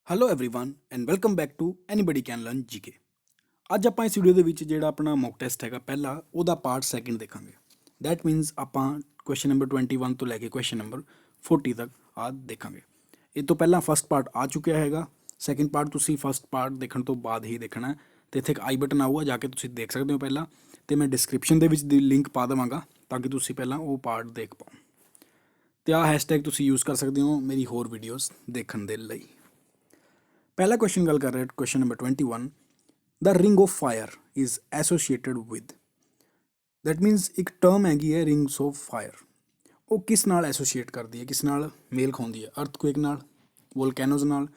Hello everyone and welcome back to anybody can learn GK. ਅੱਜ ਆਪਾਂ ਇਸ video ਦੇ ਵਿੱਚ ਜਿਹੜਾ ਆਪਣਾ ਮੌਕ ਟੈਸਟ ਹੈਗਾ ਪਹਿਲਾ ਉਹਦਾ ਪਾਰਟ ਸੈਕਿੰਡ ਦੇਖਾਂਗੇ। ਦੈਟ ਮੀਨਸ ਆਪਾਂ ਕੁਐਸਚਨ ਨੰਬਰ 21 ਤੋਂ ਲੈ ਕੇ ਕੁਐਸਚਨ ਨੰਬਰ 40 ਤੱਕ ਆ ਦੇਖਾਂਗੇ। ਇਹ ਤੋਂ ਪਹਿਲਾਂ ਫਸਟ ਪਾਰਟ ਆ ਚੁੱਕਿਆ ਹੈਗਾ। ਸੈਕਿੰਡ ਪਾਰਟ ਤੁਸੀਂ ਫਸਟ ਪਾਰਟ ਦੇਖਣ ਤੋਂ ਬਾਅਦ ਹੀ ਦੇਖਣਾ ਹੈ ਤੇ ਇੱਥੇ ਇੱਕ ਆਈ ਬਟਨ ਆਊਗਾ, ਜਾ ਕੇ ਤੁਸੀਂ ਦੇਖ ਸਕਦੇ ਹੋ ਪਹਿਲਾਂ, ਤੇ ਮੈਂ ਡਿਸਕ੍ਰਿਪਸ਼ਨ ਦੇ ਵਿੱਚ ਦੀ ਲਿੰਕ ਪਾ ਦੇਵਾਂਗਾ ਤਾਂ ਕਿ ਤੁਸੀਂ ਪਹਿਲਾਂ ਉਹ ਪਾਰਟ ਦੇਖ ਪਾਓ। ਤੇ ਆਹ ਹੈਸ਼ਟੈਗ ਤੁਸੀਂ ਯੂਜ਼ ਕਰ ਸਕਦੇ ਹੋ ਮੇਰੀ ਹੋਰ ਵੀਡੀਓਜ਼ ਦੇਖਣ ਦੇ ਲਈ। पहला क्वेश्चन गल कर रहे हैं question number 21। The ring of fire is एसोसीएटेड with, that मीनस एक टर्म हैगी है रिंग्स ऑफ फायर, वो किस नाल एसोसीएट करती है, किस नाल मेल खाती है? अर्थक्वेक नाल, वोल्कैनोज नाल,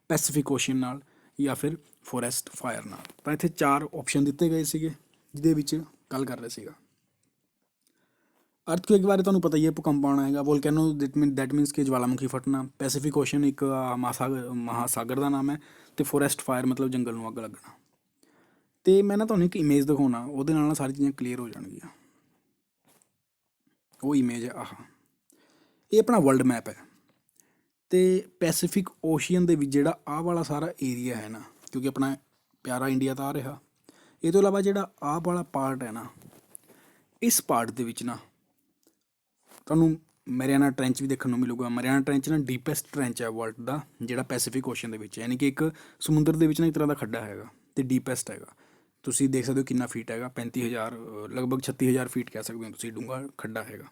पैसिफिक ओशन नाल, या फिर फॉरेस्ट फायर नाल। तो इत्थे चार ऑप्शन दिते गए सीगे जिहदे विच गल कर रहे सीगा। अर्थक्वेक बारे तुहानूं पता ही है, भूकंप आना हैगा। वोल्कैनो दैट मीनस कि ज्वालामुखी फटना। पैसिफिक ओशन एक महासागर का नाम है। तो फॉरेस्ट फायर मतलब जंगल में अग लगना। तो मैं ना तुहानूं एक इमेज दिखाना, वो नाल सारी चीज़ां क्लीयर हो जाएगियां। वो इमेज है आह, ये अपना वर्ल्ड मैप है। तो पैसिफिक ओशियन के जिहड़ा आह वाला सारा एरिया है ना, क्योंकि अपना प्यारा इंडिया तो आ रहा, ये तो इलावा जिहड़ा आह वाला पार्ट है ना, इस पार्ट दे विच ना ਤੁਹਾਨੂੰ ਮੈਰੀਆਨਾ ਟ੍ਰੈਂਚ ਵੀ ਦੇਖਣ ਨੂੰ ਮਿਲੂਗਾ। ਮੈਰੀਆਨਾ ਟ੍ਰੈਂਚ ਨਾ ਡੀਪੈਸਟ ਟ੍ਰੈਂਚ ਹੈ ਵਰਲਡ ਦਾ, ਜਿਹੜਾ ਪੈਸੀਫਿਕ ਓਸ਼ਨ ਦੇ ਵਿੱਚ, ਯਾਨੀ ਕਿ ਇੱਕ ਸਮੁੰਦਰ ਦੇ ਵਿੱਚ ਨਾ ਇੱਕ ਤਰ੍ਹਾਂ ਦਾ ਖੱਡਾ ਹੈਗਾ ਅਤੇ ਡੀਪੈਸਟ ਹੈਗਾ। ਤੁਸੀਂ ਦੇਖ ਸਕਦੇ ਹੋ ਕਿੰਨਾ ਫੀਟ ਹੈਗਾ, 35,000 ਲਗਭਗ 36,000 ਫੀਟ ਕਹਿ ਸਕਦੇ ਹੋ ਤੁਸੀਂ, ਡੂੰਘਾ ਖੱਡਾ ਹੈਗਾ।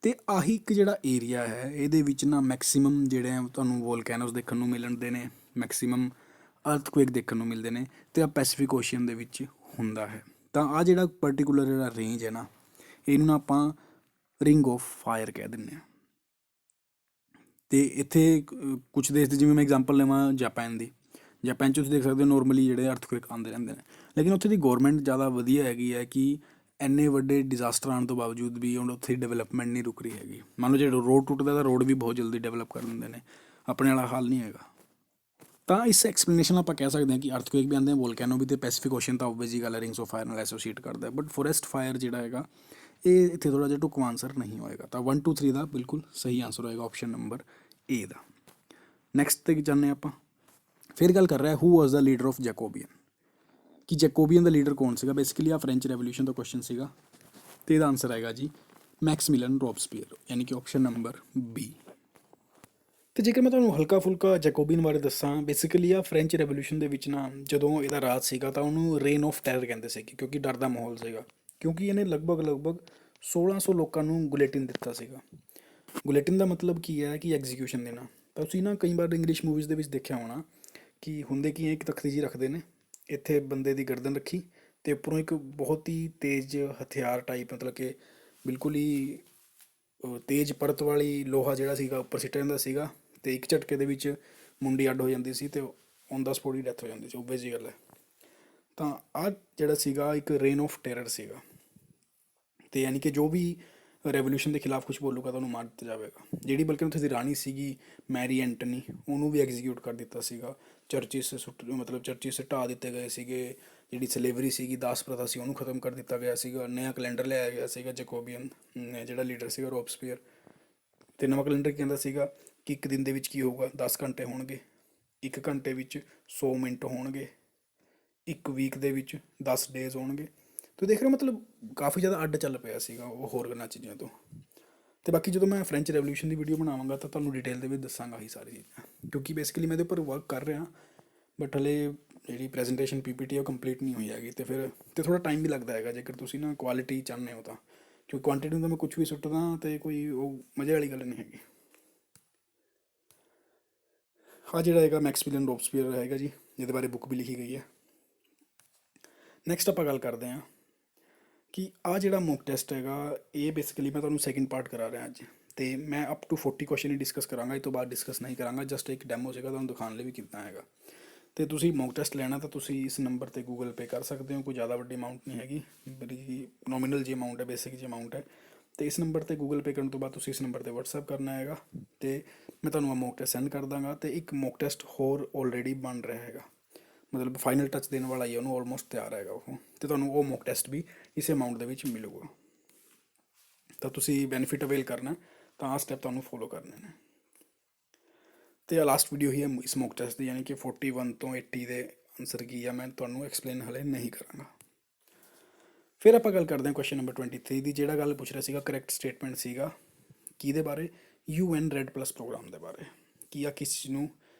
ਅਤੇ ਆਹੀ ਇੱਕ ਜਿਹੜਾ ਏਰੀਆ ਹੈ ਇਹਦੇ ਵਿੱਚ ਨਾ ਮੈਕਸੀਮਮ ਜਿਹੜੇ ਆ ਤੁਹਾਨੂੰ ਵੋਲਕੈਨੋਸ ਦੇਖਣ ਨੂੰ ਮਿਲਣਦੇ ਨੇ, ਮੈਕਸੀਮਮ ਅਰਥਕੁਏਕ ਦੇਖਣ ਨੂੰ ਮਿਲਦੇ ਨੇ, ਅਤੇ ਆ ਪੈਸੀਫਿਕ ਓਸ਼ਨ ਦੇ ਵਿੱਚ ਹੁੰਦਾ ਹੈ। ਤਾਂ ਆਹ ਜਿਹੜਾ ਪਰਟੀਕੂਲਰ ਜਿਹੜਾ ਰੇਂਜ ਹੈ ਨਾ, ਇਹਨੂੰ ਨਾ ਆਪਾਂ ਰਿੰਗ ਆਫ ਫਾਇਰ ਕਹਿ ਦਿੰਦੇ ਹਾਂ। ਅਤੇ ਇੱਥੇ ਕੁਛ ਦੇਸ਼ ਦੇ, ਜਿਵੇਂ ਮੈਂ ਐਗਜ਼ਾਮਪਲ ਲਵਾਂ ਜਾਪਾਨ ਦੀ, ਜਾਪਾਨ 'ਚ ਤੁਸੀਂ ਦੇਖ ਸਕਦੇ ਹੋ ਨੋਰਮਲੀ ਜਿਹੜੇ ਅਰਥਕੁਏਕ ਆਉਂਦੇ ਰਹਿੰਦੇ ਨੇ, ਲੇਕਿਨ ਉੱਥੇ ਦੀ ਗੌਰਮੈਂਟ ਜ਼ਿਆਦਾ ਵਧੀਆ ਹੈਗੀ ਹੈ ਕਿ ਇੰਨੇ ਵੱਡੇ ਡਿਜ਼ਾਸਟਰ ਆਉਣ ਤੋਂ ਬਾਵਜੂਦ ਵੀ ਹੁਣ ਉੱਥੇ ਡਿਵੈਲਪਮੈਂਟ ਨਹੀਂ ਰੁਕ ਰਹੀ ਹੈਗੀ। ਮੰਨ ਲਓ ਜੇ ਰੋਡ ਟੁੱਟਦਾ ਤਾਂ ਰੋਡ ਵੀ ਬਹੁਤ ਜਲਦੀ ਡਿਵੈਲਪ ਕਰ ਦਿੰਦੇ ਨੇ, ਆਪਣੇ ਵਾਲਾ ਹਾਲ ਨਹੀਂ ਹੈਗਾ। ਤਾਂ ਇਸ ਐਕਸਪਲੇਨੇਸ਼ਨ ਆਪਾਂ ਕਹਿ ਸਕਦੇ ਹਾਂ ਕਿ ਅਰਥਕੁਏਕ ਵੀ ਆਉਂਦੇ ਆ, ਵੋਲਕੈਨੋ ਵੀ, ਅਤੇ ਪੈਸੀਫਿਕ ਓਸ਼ਨ ਤਾਂ ਓਬਵੀਅਸ ਜੀ ਗੱਲ ਹੈ ਰਿੰਗਸ ਆਫ ਫਾਇਰ ਨਾਲ ਐਸੋਸੀਏਟ ਕਰਦਾ, ਬਟ ਫੋਰੈਸਟ ਫਾਇਰ ਜਿਹੜਾ ਹੈਗਾ ਇਹ ਇੱਥੇ ਥੋੜ੍ਹਾ ਜਿਹਾ ਢੁਕਵਾਂ ਆਂਸਰ ਨਹੀਂ ਹੋਏਗਾ। ਤਾਂ 1 2 3 ਦਾ ਬਿਲਕੁਲ ਸਹੀ ਆਂਸਰ ਹੋਏਗਾ ਆਪਸ਼ਨ ਨੰਬਰ ਏ ਦਾ। ਨੈਕਸਟ 'ਤੇ ਜਾਂਦੇ ਆਪਾਂ। ਫਿਰ ਗੱਲ ਕਰ ਰਿਹਾ ਹੂ ਵਾਜ਼ ਦਾ ਲੀਡਰ ਆਫ ਜੈਕੋਬੀਅਨ, ਕਿ ਜੈਕੋਬੀਅਨ ਦਾ ਲੀਡਰ ਕੌਣ ਸੀਗਾ। ਬੇਸਿਕਲੀ ਆ ਫਰੈਂਚ ਰੈਵੋਲਿਊਸ਼ਨ ਦਾ ਕੁਐਸਚਨ ਸੀਗਾ, ਅਤੇ ਇਹਦਾ ਆਂਸਰ ਹੈਗਾ ਜੀ ਮੈਕਸਮਿਲਨ ਰੋਬਸਪੀਅਰ, ਯਾਨੀ ਕਿ ਆਪਸ਼ਨ ਨੰਬਰ ਬੀ। ਅਤੇ ਜੇਕਰ ਮੈਂ ਤੁਹਾਨੂੰ ਹਲਕਾ ਫੁਲਕਾ ਜੈਕੋਬੀਅਨ ਬਾਰੇ ਦੱਸਾਂ, ਬੇਸਿਕਲੀ ਆ ਫਰੈਂਚ ਰੈਵੋਲਿਊਸ਼ਨ ਦੇ ਵਿੱਚ ਨਾ ਜਦੋਂ ਇਹਦਾ ਰਾਜ ਸੀਗਾ ਤਾਂ ਉਹਨੂੰ ਰੇਨ ਆਫ ਟੈਰਰ ਕਹਿੰਦੇ ਸੀਗੇ, ਕਿਉਂਕਿ ਡਰ ਦਾ ਮਾਹੌਲ ਸੀਗਾ। ਕਿਉਂਕਿ ਇਹਨੇ ਲਗਭਗ 1600 ਲੋਕਾਂ ਨੂੰ ਗੁਲੇਟਿਨ ਦਿੱਤਾ ਸੀਗਾ। ਗੁਲੇਟਿਨ ਦਾ ਮਤਲਬ ਕੀ ਹੈ ਕਿ ਐਗਜ਼ੀਕਿਊਸ਼ਨ ਦੇਣਾ। ਤਾਂ ਤੁਸੀਂ ਨਾ ਕਈ ਵਾਰ ਇੰਗਲਿਸ਼ ਮੂਵੀਜ਼ ਦੇ ਵਿੱਚ ਦੇਖਿਆ ਹੋਣਾ ਕਿ ਹੁੰਦੇ ਕੀ ਹੈ, ਇੱਕ ਤਖਤੀ ਜੀ ਰੱਖਦੇ ਨੇ, ਇੱਥੇ ਬੰਦੇ ਦੀ ਗਰਦਨ ਰੱਖੀ ਅਤੇ ਉੱਪਰੋਂ ਇੱਕ ਬਹੁਤ ਹੀ ਤੇਜ਼ ਹਥਿਆਰ ਟਾਈਪ, ਮਤਲਬ ਕਿ ਬਿਲਕੁਲ ਹੀ ਤੇਜ਼ ਪਰਤ ਵਾਲੀ ਲੋਹਾ ਜਿਹੜਾ ਸੀਗਾ ਉੱਪਰ ਸਿੱਟ ਜਾਂਦਾ ਸੀਗਾ, ਅਤੇ ਇੱਕ ਝਟਕੇ ਦੇ ਵਿੱਚ ਮੁੰਡੀ ਅੱਡ ਹੋ ਜਾਂਦੀ ਸੀ ਅਤੇ ਔਨ ਦਾ ਸਪੋਟ ਹੀ ਡੈਥ ਹੋ ਜਾਂਦੀ ਸੀ, ਓਬਵੀਅਸ ਜੀ ਗੱਲ ਹੈ। ਤਾਂ ਆਹ ਜਿਹੜਾ ਸੀਗਾ ਇੱਕ ਰੇਨ ਆਫ ਟੈਰਰ ਸੀਗਾ, ਅਤੇ ਯਾਨੀ ਕਿ ਜੋ ਵੀ ਰੈਵੋਲਿਊਸ਼ਨ ਦੇ ਖਿਲਾਫ ਕੁਛ ਬੋਲੂਗਾ ਤਾਂ ਉਹਨੂੰ ਮਾਰ ਦਿੱਤਾ ਜਾਵੇਗਾ। ਜਿਹੜੀ ਬਲਕਿ ਉੱਥੇ ਦੀ ਰਾਣੀ ਸੀਗੀ ਮੈਰੀ ਐਂਟਨੀ, ਉਹਨੂੰ ਵੀ ਐਗਜ਼ੀਕਿਊਟ ਕਰ ਦਿੱਤਾ ਸੀਗਾ। ਚਰਚਿਸ ਚਰਚਿਸ ਢਾਹ ਦਿੱਤੇ ਗਏ ਸੀਗੇ। ਜਿਹੜੀ ਸਲੇਵਰੀ ਸੀਗੀ, ਦਾਸ ਪ੍ਰਥਾ ਸੀ, ਉਹਨੂੰ ਖਤਮ ਕਰ ਦਿੱਤਾ ਗਿਆ ਸੀਗਾ। ਨਵਾਂ ਕੈਲੰਡਰ ਲਿਆਇਆ ਗਿਆ ਸੀਗਾ ਜੈਕੋਬੀਅਨ ਜਿਹੜਾ ਲੀਡਰ ਸੀਗਾ ਰੋਬਸਪੀਅਰ। ਅਤੇ ਨਵਾਂ ਕੈਲੰਡਰ ਕਹਿੰਦਾ ਸੀਗਾ ਕਿ ਇੱਕ ਦਿਨ ਦੇ ਵਿੱਚ ਕੀ ਹੋਊਗਾ, 10 ਘੰਟੇ ਹੋਣਗੇ, ਇੱਕ ਘੰਟੇ ਵਿੱਚ 100 ਮਿੰਟ ਹੋਣਗੇ, ਇੱਕ ਵੀਕ ਦੇ ਵਿੱਚ 10 ਡੇਜ਼ ਹੋਣਗੇ। ਤੋ ਦੇਖ ਰਹੇ ਮਤਲਬ ਕਾਫੀ ਜ਼ਿਆਦਾ ਅੱਡ ਚੱਲ ਪਿਆ ਸੀਗਾ ਉਹ ਹੋਰ ਗੱਲਾਂ ਚੀਜ਼ਾਂ ਤੋਂ। ਅਤੇ ਬਾਕੀ ਜਦੋਂ ਮੈਂ ਫਰੈਂਚ ਰੈਵੋਲਿਊਸ਼ਨ ਦੀ ਵੀਡੀਓ ਬਣਾਵਾਂਗਾ ਤਾਂ ਤੁਹਾਨੂੰ ਡਿਟੇਲ ਦੇ ਵਿੱਚ ਦੱਸਾਂਗਾ ਹੀ ਸਾਰੀ ਚੀਜ਼ਾਂ, ਕਿਉਂਕਿ ਬੇਸਿਕਲੀ ਮੈਂ ਇਹਦੇ ਉੱਪਰ ਵਰਕ ਕਰ ਰਿਹਾ, ਬਟ ਹਲੇ ਜਿਹੜੀ ਪ੍ਰੈਜੈਂਟੇਸ਼ਨ PPT ਉਹ ਕੰਪਲੀਟ ਨਹੀਂ ਹੋਈ ਹੈਗੀ। ਅਤੇ ਫਿਰ ਥੋੜ੍ਹਾ ਟਾਈਮ ਵੀ ਲੱਗਦਾ ਹੈਗਾ ਜੇਕਰ ਤੁਸੀਂ ਨਾ ਕੁਆਲਿਟੀ ਚਾਹੁੰਦੇ ਹੋ ਤਾਂ, ਕਿਉਂਕਿ ਕੁਆਂਟਿਟੀ ਨੂੰ ਤਾਂ ਮੈਂ ਕੁਛ ਵੀ ਸੁੱਟਦਾ ਅਤੇ ਕੋਈ ਉਹ ਮਜ਼ੇ ਵਾਲੀ ਗੱਲ ਨਹੀਂ ਹੈਗੀ। ਆਹ ਜਿਹੜਾ ਹੈਗਾ ਮੈਕਸਮਿਲਨ ਰੋਬਸਪੀਅਰ ਹੈਗਾ ਜੀ, ਜਿਹਦੇ ਬਾਰੇ ਬੁੱਕ ਵੀ ਲਿਖੀ ਗਈ ਹੈ। ਨੈਕਸਟ ਆਪਾਂ ਗੱਲ ਕਰਦੇ ਹਾਂ ਕਿ ਆਹ ਜਿਹੜਾ ਮੌਕ ਟੈਸਟ ਹੈਗਾ ਇਹ ਬੇਸਿਕਲੀ ਮੈਂ ਤੁਹਾਨੂੰ ਸੈਕਿੰਡ ਪਾਰਟ ਕਰਾ ਰਿਹਾ ਅੱਜ, ਅਤੇ ਮੈਂ ਅਪ ਟੂ 40 ਕੁਐਸਚਨ ਹੀ ਡਿਸਕਸ ਕਰਾਂਗਾ, ਇਹ ਤੋਂ ਬਾਅਦ ਡਿਸਕਸ ਨਹੀਂ ਕਰਾਂਗਾ। ਜਸਟ ਇੱਕ ਡੈਮੋ ਸੀਗਾ ਤੁਹਾਨੂੰ ਦਿਖਾਉਣ ਲਈ ਵੀ ਕੀਤਾ ਹੈਗਾ। ਅਤੇ ਤੁਸੀਂ ਮੌਕ ਟੈਸਟ ਲੈਣਾ ਤਾਂ ਤੁਸੀਂ ਇਸ ਨੰਬਰ 'ਤੇ ਗੂਗਲ ਪੇ ਕਰ ਸਕਦੇ ਹੋ, ਕੋਈ ਜ਼ਿਆਦਾ ਵੱਡੀ ਅਮਾਊਂਟ ਨਹੀਂ ਹੈਗੀ, ਬੜੀ ਨੋਮੀਨਲ ਜੀ ਅਮਾਊਂਟ ਹੈ, ਬੇਸਿਕ ਜੀ ਅਮਾਊਂਟ ਹੈ। ਅਤੇ ਇਸ ਨੰਬਰ 'ਤੇ ਗੂਗਲ ਪੇ ਕਰਨ ਤੋਂ ਬਾਅਦ ਤੁਸੀਂ ਇਸ ਨੰਬਰ 'ਤੇ ਵਟਸਐਪ ਕਰਨਾ ਹੈਗਾ, ਅਤੇ ਮੈਂ ਤੁਹਾਨੂੰ ਆ ਮੌਕ ਟੈਸਟ ਸੈਂਡ ਕਰ ਦਾਂਗਾ। ਅਤੇ ਇੱਕ ਮੌਕ ਟੈਸਟ ਹੋਰ ਆਲਰੇਡੀ ਬਣ ਰਿਹਾ ਹੈਗਾ, ਮਤਲਬ ਫਾਈਨਲ ਟੱਚ ਦੇਣ ਵਾਲਾ ਹੀ ਹੈ, ਉਹਨੂੰ ਆਲਮੋਸਟ ਤਿਆਰ ਹੈਗਾ ਉਹ, ਅਤੇ ਤੁਹਾਨੂੰ ਉਹ ਮੌਕ ਟੈਸਟ ਵੀ ਇਸ ਅਮਾਊਂਟ ਦੇ ਵਿੱਚ ਮਿਲੂਗਾ। ਤਾਂ ਤੁਸੀਂ ਬੈਨੀਫਿਟ ਅਵੇਲ ਕਰਨਾ ਤਾਂ ਆਹ ਸਟੈਪ ਤੁਹਾਨੂੰ ਫੋਲੋ ਕਰਨੇ ਨੇ। ਤੇ ਲਾਸਟ ਵੀਡੀਓ ਹੀ ਹੈ ਸਮੋਕ ਟੈਸਟ ਦੀ, ਯਾਨੀ ਕਿ 41 ਤੋਂ 80 ਦੇ ਆਨਸਰ ਕੀ ਆ ਮੈਂ ਤੁਹਾਨੂੰ ਐਕਸਪਲੇਨ ਹਲੇ ਨਹੀਂ ਕਰਾਂਗਾ। ਫਿਰ ਆਪਾਂ ਗੱਲ ਕਰਦੇ ਹਾਂ ਕੁਐਸਚਨ ਨੰਬਰ 23 ਦੀ, ਜਿਹੜਾ ਗੱਲ ਪੁੱਛ ਰਿਹਾ ਸੀਗਾ ਕਰੈਕਟ ਸਟੇਟਮੈਂਟ ਸੀਗਾ ਕਿਹਦੇ ਬਾਰੇ, UN ਰੈਡ ਪਲੱਸ ਪ੍ਰੋਗਰਾਮ ਦੇ ਬਾਰੇ, ਕੀ ਆ ਕਿਸ ਚੀਜ਼ ਨੂੰ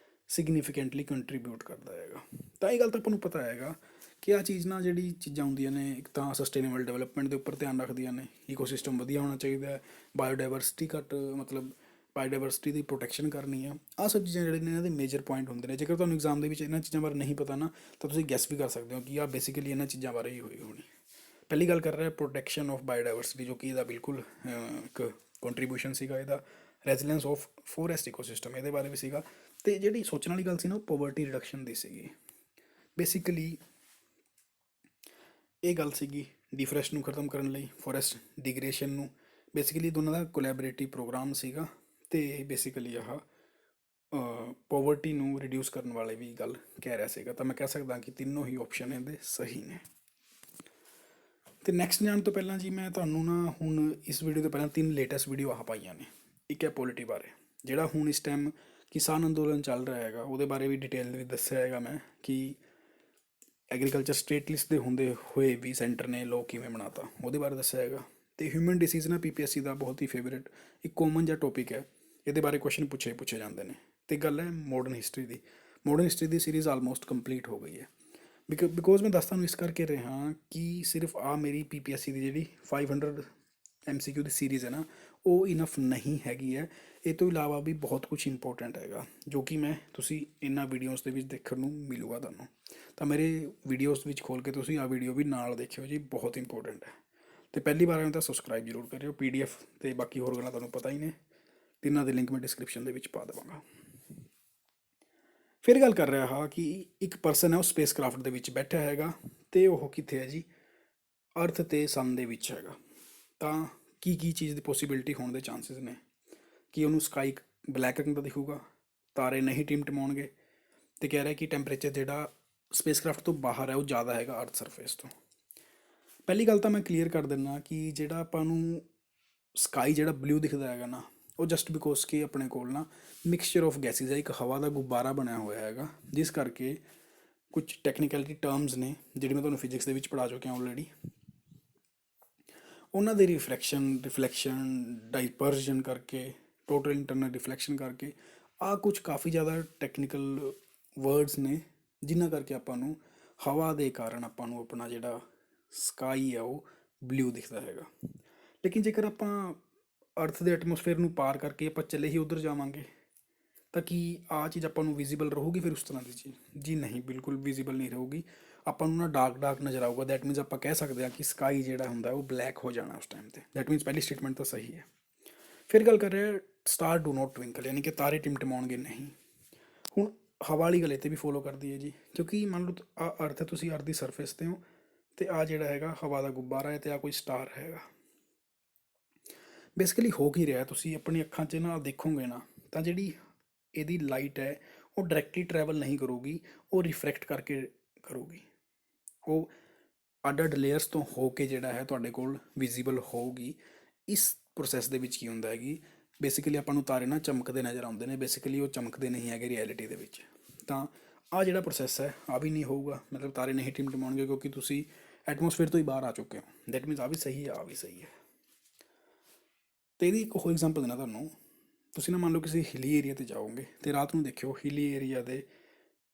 ਸਿਗਨੀਫੀਕੈਂਟਲੀ ਕੰਟਰੀਬਿਊਟ ਕਰਦਾ ਹੈਗਾ। ਤਾਂ ਇਹ ਗੱਲ ਤਾਂ ਆਪਾਂ ਨੂੰ ਪਤਾ ਹੈਗਾ ਕਿ ਆਹ ਚੀਜ਼ ਨਾਲ ਜਿਹੜੀ ਚੀਜ਼ਾਂ ਹੁੰਦੀਆਂ ਨੇ, ਇੱਕ ਤਾਂ ਸਸਟੇਨੇਬਲ ਡਿਵੈਲਪਮੈਂਟ ਦੇ ਉੱਪਰ ਧਿਆਨ ਰੱਖਦੀਆਂ ਨੇ, ਈਕੋਸਿਸਟਮ ਵਧੀਆ ਹੋਣਾ ਚਾਹੀਦਾ ਹੈ, ਬਾਇਓਡਾਇਵਰਸਿਟੀ ਘੱਟ ਮਤਲਬ ਬਾਇਓਡਾਇਵਰਸਿਟੀ ਦੀ ਪ੍ਰੋਟੈਕਸ਼ਨ ਕਰਨੀ ਆ। ਆਹ ਸਭ ਚੀਜ਼ਾਂ ਜਿਹੜੇ ਨੇ ਇਹਨਾਂ ਦੇ ਮੇਜਰ ਪੁਆਇੰਟ ਹੁੰਦੇ ਨੇ। ਜੇਕਰ ਤੁਹਾਨੂੰ ਐਗਜ਼ਾਮ ਦੇ ਵਿੱਚ ਇਹਨਾਂ ਚੀਜ਼ਾਂ ਬਾਰੇ ਨਹੀਂ ਪਤਾ ਨਾ, ਤਾਂ ਤੁਸੀਂ ਗੈਸ ਵੀ ਕਰ ਸਕਦੇ ਹੋ ਕਿ ਆਹ ਬੇਸਿਕਲੀ ਇਹਨਾਂ ਚੀਜ਼ਾਂ ਬਾਰੇ ਹੀ ਹੋਈ ਹੋਣੀ। ਪਹਿਲੀ ਗੱਲ ਕਰ ਰਿਹਾ ਪ੍ਰੋਟੈਕਸ਼ਨ ਆਫ ਬਾਇਓਡਾਇਵਰਸਿਟੀ, ਜੋ ਕਿ ਇਹਦਾ ਬਿਲਕੁਲ ਇੱਕ ਕੰਟਰੀਬਿਊਸ਼ਨ ਸੀਗਾ, ਇਹਦਾ ਰੈਜ਼ੀਲੈਂਸ ਆਫ ਫੋਰੈਸਟ ਇਕੋਸਿਸਟਮ ਇਹਦੇ ਬਾਰੇ ਵੀ ਸੀਗਾ। ਅਤੇ ਜਿਹੜੀ ਸੋਚਣ ਵਾਲੀ ਗੱਲ ਸੀ ਨਾ, ਉਹ ਪੋਵਰਟੀ ਰਿਡਕਸ਼ਨ ਦੀ ਸੀਗੀ। ਬੇਸਿਕਲੀ ਇਹ ਗੱਲ ਸੀਗੀ ਡਿਫਰੈਸਟ ਨੂੰ ਖਤਮ ਕਰਨ ਲਈ, ਫੋਰੈਸਟ ਡਿਗਰੇਸ਼ਨ ਨੂੰ, ਬੇਸਿਕਲੀ ਦੋਨਾਂ ਦਾ ਕੋਲੈਬੋਰੇਟਿਵ ਪ੍ਰੋਗਰਾਮ ਸੀਗਾ। ਅਤੇ ਬੇਸਿਕਲੀ ਆਹ ਪੋਵਰਟੀ ਨੂੰ ਰਿਡਿਊਸ ਕਰਨ ਵਾਲੇ ਵੀ ਗੱਲ ਕਹਿ ਰਿਹਾ ਸੀਗਾ। ਤਾਂ ਮੈਂ ਕਹਿ ਸਕਦਾ ਕਿ ਤਿੰਨੋਂ ਹੀ ਆਪਸ਼ਨ ਇਹਦੇ ਸਹੀ ਨੇ। ਅਤੇ ਨੈਕਸਟ ਜਾਣ ਤੋਂ ਪਹਿਲਾਂ ਜੀ ਮੈਂ ਤੁਹਾਨੂੰ ਨਾ ਹੁਣ ਇਸ ਵੀਡੀਓ ਤੋਂ ਪਹਿਲਾਂ 3 ਲੇਟੈਸਟ ਵੀਡੀਓ ਆਹ ਪਾਈਆਂ ਨੇ। ਇੱਕ ਹੈ ਪੋਲਿਟੀ ਬਾਰੇ, ਜਿਹੜਾ ਹੁਣ ਇਸ ਟਾਈਮ ਕਿਸਾਨ ਅੰਦੋਲਨ ਚੱਲ ਰਿਹਾ ਹੈਗਾ, ਉਹਦੇ ਬਾਰੇ ਵੀ ਡਿਟੇਲ ਵਿੱਚ ਦੱਸਿਆ ਹੈਗਾ ਮੈਂ ਕਿ ਐਗਰੀਕਲਚਰ ਸਟੇਟ ਲਿਸਟ ਦੇ ਹੁੰਦੇ ਹੋਏ ਵੀ ਸੈਂਟਰ ਨੇ ਲੋਅ ਕਿਵੇਂ ਬਣਾਤਾ, ਉਹਦੇ ਬਾਰੇ ਦੱਸਿਆ ਹੈਗਾ। ਅਤੇ ਹਿਊਮਨ ਡਿਸੀਜ਼ ਨਾ PPSC ਦਾ ਬਹੁਤ ਹੀ ਫੇਵਰੇਟ ਇੱਕ ਕਾਮਨ ਜਿਹਾ ਟੋਪਿਕ ਹੈ, ਇਹਦੇ ਬਾਰੇ ਕੁਐਸਚਨ ਪੁੱਛੇ ਜਾਂਦੇ ਨੇ। ਅਤੇ ਗੱਲ ਹੈ ਮੋਡਰਨ ਹਿਸਟਰੀ ਦੀ। ਮੋਡਰਨ ਹਿਸਟਰੀ ਦੀ ਸੀਰੀਜ਼ ਆਲਮੋਸਟ ਕੰਪਲੀਟ ਹੋ ਗਈ ਹੈ। ਬਿਕੋਜ਼ ਮੈਂ ਦੱਸ ਤੁਹਾਨੂੰ ਇਸ ਕਰਕੇ ਰਿਹਾ ਕਿ ਸਿਰਫ ਆ ਮੇਰੀ PPSC ਦੀ ਜਿਹੜੀ 500 MCQ ਦੀ ਸੀਰੀਜ਼ ਹੈ ਨਾ, ਉਹ ਇਨਫ ਨਹੀਂ ਹੈਗੀ ਹੈ। ਇਹ ਤੋਂ ਇਲਾਵਾ ਵੀ ਬਹੁਤ ਕੁਝ ਇੰਪੋਰਟੈਂਟ ਹੈਗਾ, ਜੋ ਕਿ ਤੁਸੀਂ ਇਹਨਾਂ ਵੀਡੀਓਜ਼ ਦੇ ਵਿੱਚ ਦੇਖਣ ਨੂੰ ਮਿਲੂਗਾ ਤੁਹਾਨੂੰ। ਤਾਂ ਮੇਰੇ ਵੀਡੀਓਜ਼ ਵਿੱਚ ਖੋਲ੍ਹ ਕੇ ਤੁਸੀਂ ਆਹ ਵੀਡੀਓ ਵੀ ਨਾਲ ਦੇਖਿਓ ਜੀ, ਬਹੁਤ ਇੰਪੋਰਟੈਂਟ ਹੈ। ਅਤੇ ਪਹਿਲੀ ਵਾਰ ਆਏ ਤਾਂ ਸਬਸਕ੍ਰਾਈਬ ਜ਼ਰੂਰ ਕਰਿਓ। PDF ਅਤੇ ਬਾਕੀ ਹੋਰ ਗੱਲਾਂ ਤੁਹਾਨੂੰ ਪਤਾ ਹੀ ਨੇ, ਤਿੰਨਾਂ ਦੇ ਲਿੰਕ ਮੈਂ ਡਿਸਕ੍ਰਿਪਸ਼ਨ ਦੇ ਵਿੱਚ ਪਾ ਦੇਵਾਂਗਾ। ਫਿਰ ਗੱਲ ਕਰ ਰਿਹਾ ਹਾਂ ਕਿ ਇੱਕ ਪਰਸਨ ਹੈ, ਉਹ ਸਪੇਸ ਕਰਾਫਟ ਦੇ ਵਿੱਚ ਬੈਠਾ ਹੈਗਾ, ਅਤੇ ਉਹ ਕਿੱਥੇ ਹੈ ਜੀ, ਅਰਥ ਅਤੇ ਸਨ ਦੇ ਵਿੱਚ ਹੈਗਾ। ਤਾਂ ਕੀ ਚੀਜ਼ ਦੀ ਪੋਸੀਬਿਲਿਟੀ ਹੋਣ ਦੇ ਚਾਂਸਿਸ ਨੇ ਕਿ ਉਹਨੂੰ ਸਕਾਈ ਬਲੈਕ ਰੰਗ ਦਾ ਦਿਖੂਗਾ, ਤਾਰੇ ਨਹੀਂ ਟਿਮਟਿਮਾਉਣਗੇ, ਅਤੇ ਕਹਿ ਰਿਹਾ ਕਿ ਟੈਂਪਰੇਚਰ ਜਿਹੜਾ ਸਪੇਸ ਕਰਾਫਟ ਤੋਂ ਬਾਹਰ ਹੈ ਉਹ ਜ਼ਿਆਦਾ ਹੈਗਾ ਅਰਥ ਸਰਫੇਸ ਤੋਂ। ਪਹਿਲੀ ਗੱਲ ਤਾਂ ਮੈਂ ਕਲੀਅਰ ਕਰ ਦਿੰਦਾ ਕਿ ਜਿਹੜਾ ਆਪਾਂ ਨੂੰ ਸਕਾਈ ਜਿਹੜਾ ਬਲੂ ਦਿਖਦਾ ਹੈਗਾ ਨਾ, ਉਹ ਜਸਟ ਬਿਕੋਜ਼ ਕਿ ਆਪਣੇ ਕੋਲ ਨਾ ਮਿਕਸਚਰ ਆਫ ਗੈਸਿਸ ਹੈ, ਇੱਕ ਹਵਾ ਦਾ ਗੁਬਾਰਾ ਬਣਿਆ ਹੋਇਆ ਹੈਗਾ, ਜਿਸ ਕਰਕੇ ਕੁਝ ਟੈਕਨੀਕੈਲਿਟੀ ਟਰਮਸ ਨੇ ਜਿਹੜੀ ਮੈਂ ਤੁਹਾਨੂੰ ਫਿਜ਼ਿਕਸ ਦੇ ਵਿੱਚ ਪੜ੍ਹਾ ਚੁੱਕਿਆ ਆਲਰੇਡੀ, ਉਹਨਾਂ ਦੇ ਰਿਫਲੈਕਸ਼ਨ ਡਾਈਪਰਜਨ ਕਰਕੇ, ਟੋਟਲ ਇੰਟਰਨਲ ਰਿਫਲੈਕਸ਼ਨ ਕਰਕੇ, ਆਹ ਕੁਝ ਕਾਫੀ ਜ਼ਿਆਦਾ ਟੈਕਨੀਕਲ ਵਰਡਸ ਨੇ, ਜਿਨ੍ਹਾਂ ਕਰਕੇ ਆਪਾਂ ਨੂੰ ਹਵਾ ਦੇ ਕਾਰਨ ਆਪਾਂ ਨੂੰ ਆਪਣਾ ਜਿਹੜਾ ਸਕਾਈ ਆ ਉਹ ਬਲੂ ਦਿਖਦਾ ਹੈਗਾ। ਲੇਕਿਨ ਜੇਕਰ ਆਪਾਂ ਅਰਥ ਦੇ ਐਟਮੋਸਫੇਅਰ ਨੂੰ ਪਾਰ ਕਰਕੇ ਆਪਾਂ ਚਲੇ ਹੀ ਉੱਧਰ ਜਾਵਾਂਗੇ, ਤਾਂ ਕੀ ਆਹ ਚੀਜ਼ ਆਪਾਂ ਨੂੰ ਵਿਜ਼ੀਬਲ ਰਹੂਗੀ ਫਿਰ ਉਸ ਤਰ੍ਹਾਂ ਦੀ ਚੀਜ਼? ਜੀ ਨਹੀਂ, ਬਿਲਕੁਲ ਵਿਜ਼ੀਬਲ ਨਹੀਂ ਰਹੂਗੀ। ਆਪਾਂ ਨੂੰ ਨਾ ਡਾਰਕ ਨਜ਼ਰ ਆਊਗਾ। ਦੈਟ ਮੀਨਸ ਆਪਾਂ ਕਹਿ ਸਕਦੇ ਹਾਂ ਕਿ ਸਕਾਈ ਜਿਹੜਾ ਹੁੰਦਾ ਉਹ ਬਲੈਕ ਹੋ ਜਾਣਾ ਉਸ ਟਾਈਮ 'ਤੇ। ਦੈਟ ਮੀਨਸ ਪਹਿਲੀ ਸਟੇਟਮੈਂਟ ਤਾਂ ਸਹੀ ਹੈ। ਫਿਰ ਗੱਲ ਕਰ ਰਹੇ ਸਟਾਰ ਡੂ ਨੋਟ ਟਵਿੰਕਲ, ਯਾਨੀ ਕਿ ਤਾਰੇ ਟਿਮਟਿਮਾਉਣਗੇ ਨਹੀਂ। ਹੁਣ ਹਵਾ ਵਾਲੀ ਗੱਲ ਇੱਥੇ ਵੀ ਫੋਲੋ ਕਰਦੀ ਹੈ ਜੀ, ਕਿਉਂਕਿ ਮੰਨ ਲਓ ਆਹ ਅਰਥ ਹੈ, ਤੁਸੀਂ ਅਰਥ ਦੀ ਸਰਫੇਸ 'ਤੇ ਹੋ, ਅਤੇ ਆਹ ਜਿਹੜਾ ਹੈਗਾ ਹਵਾ ਦਾ ਗੁਬਾਰਾ ਹੈ, ਅਤੇ ਆਹ ਕੋਈ ਸਟਾਰ ਹੈਗਾ। ਬੇਸਿਕਲੀ ਹੋ ਕੀ ਰਿਹਾ, ਤੁਸੀਂ ਆਪਣੀ ਅੱਖਾਂ 'ਚ ਨਾ ਦੇਖੋਗੇ ਨਾ, ਤਾਂ ਜਿਹੜੀ ਇਹਦੀ ਲਾਈਟ ਹੈ ਉਹ ਡਾਇਰੈਕਟਲੀ ਟਰੈਵਲ ਨਹੀਂ ਕਰੂਗੀ, ਉਹ ਰਿਫਰੈਕਟ ਕਰਕੇ ਕਰੂਗੀ। ਉਹ ਅੱਡ ਅੱਡ ਲੇਅਰਸ ਤੋਂ ਹੋ ਕੇ ਜਿਹੜਾ ਹੈ ਤੁਹਾਡੇ ਕੋਲ ਵਿਜ਼ੀਬਲ ਹੋਊਗੀ। ਇਸ ਪ੍ਰੋਸੈਸ ਦੇ ਵਿੱਚ ਕੀ ਹੁੰਦਾ ਹੈਗੀ, ਬੇਸਿਕਲੀ ਆਪਾਂ ਨੂੰ ਤਾਰੇ ਨਾ ਚਮਕਦੇ ਨਜ਼ਰ ਆਉਂਦੇ ਨੇ, ਬੇਸਿਕਲੀ ਉਹ ਚਮਕਦੇ ਨਹੀਂ ਹੈਗੇ ਰਿਐਲਿਟੀ ਦੇ ਵਿੱਚ। ਤਾਂ ਆਹ ਜਿਹੜਾ ਪ੍ਰੋਸੈਸ ਹੈ ਆਹ ਵੀ ਨਹੀਂ ਹੋਊਗਾ, ਮਤਲਬ ਤਾਰੇ ਨਹੀਂ ਟਿਮਟਿਮਾਉਣਗੇ, ਕਿਉਂਕਿ ਤੁਸੀਂ ਐਟਮੋਸਫੇਅਰ ਤੋਂ ਹੀ ਬਾਹਰ ਆ ਚੁੱਕੇ ਹੋ। ਦੈਟ ਮੀਨਸ ਆਹ ਵੀ ਸਹੀ ਹੈ, ਆਹ ਵੀ ਸਹੀ ਹੈ। ਅਤੇ ਇਹਦੀ ਇੱਕ ਹੋਰ ਐਗਜ਼ਾਮਪਲ ਦੇਣਾ ਤੁਹਾਨੂੰ, ਤੁਸੀਂ ਨਾ ਮੰਨ ਲਓ ਕਿਸੇ ਹਿਲੀ ਏਰੀਆ 'ਤੇ ਜਾਓਗੇ, ਅਤੇ ਰਾਤ ਨੂੰ ਦੇਖਿਓ ਹਿਲੀ ਏਰੀਆ ਦੇ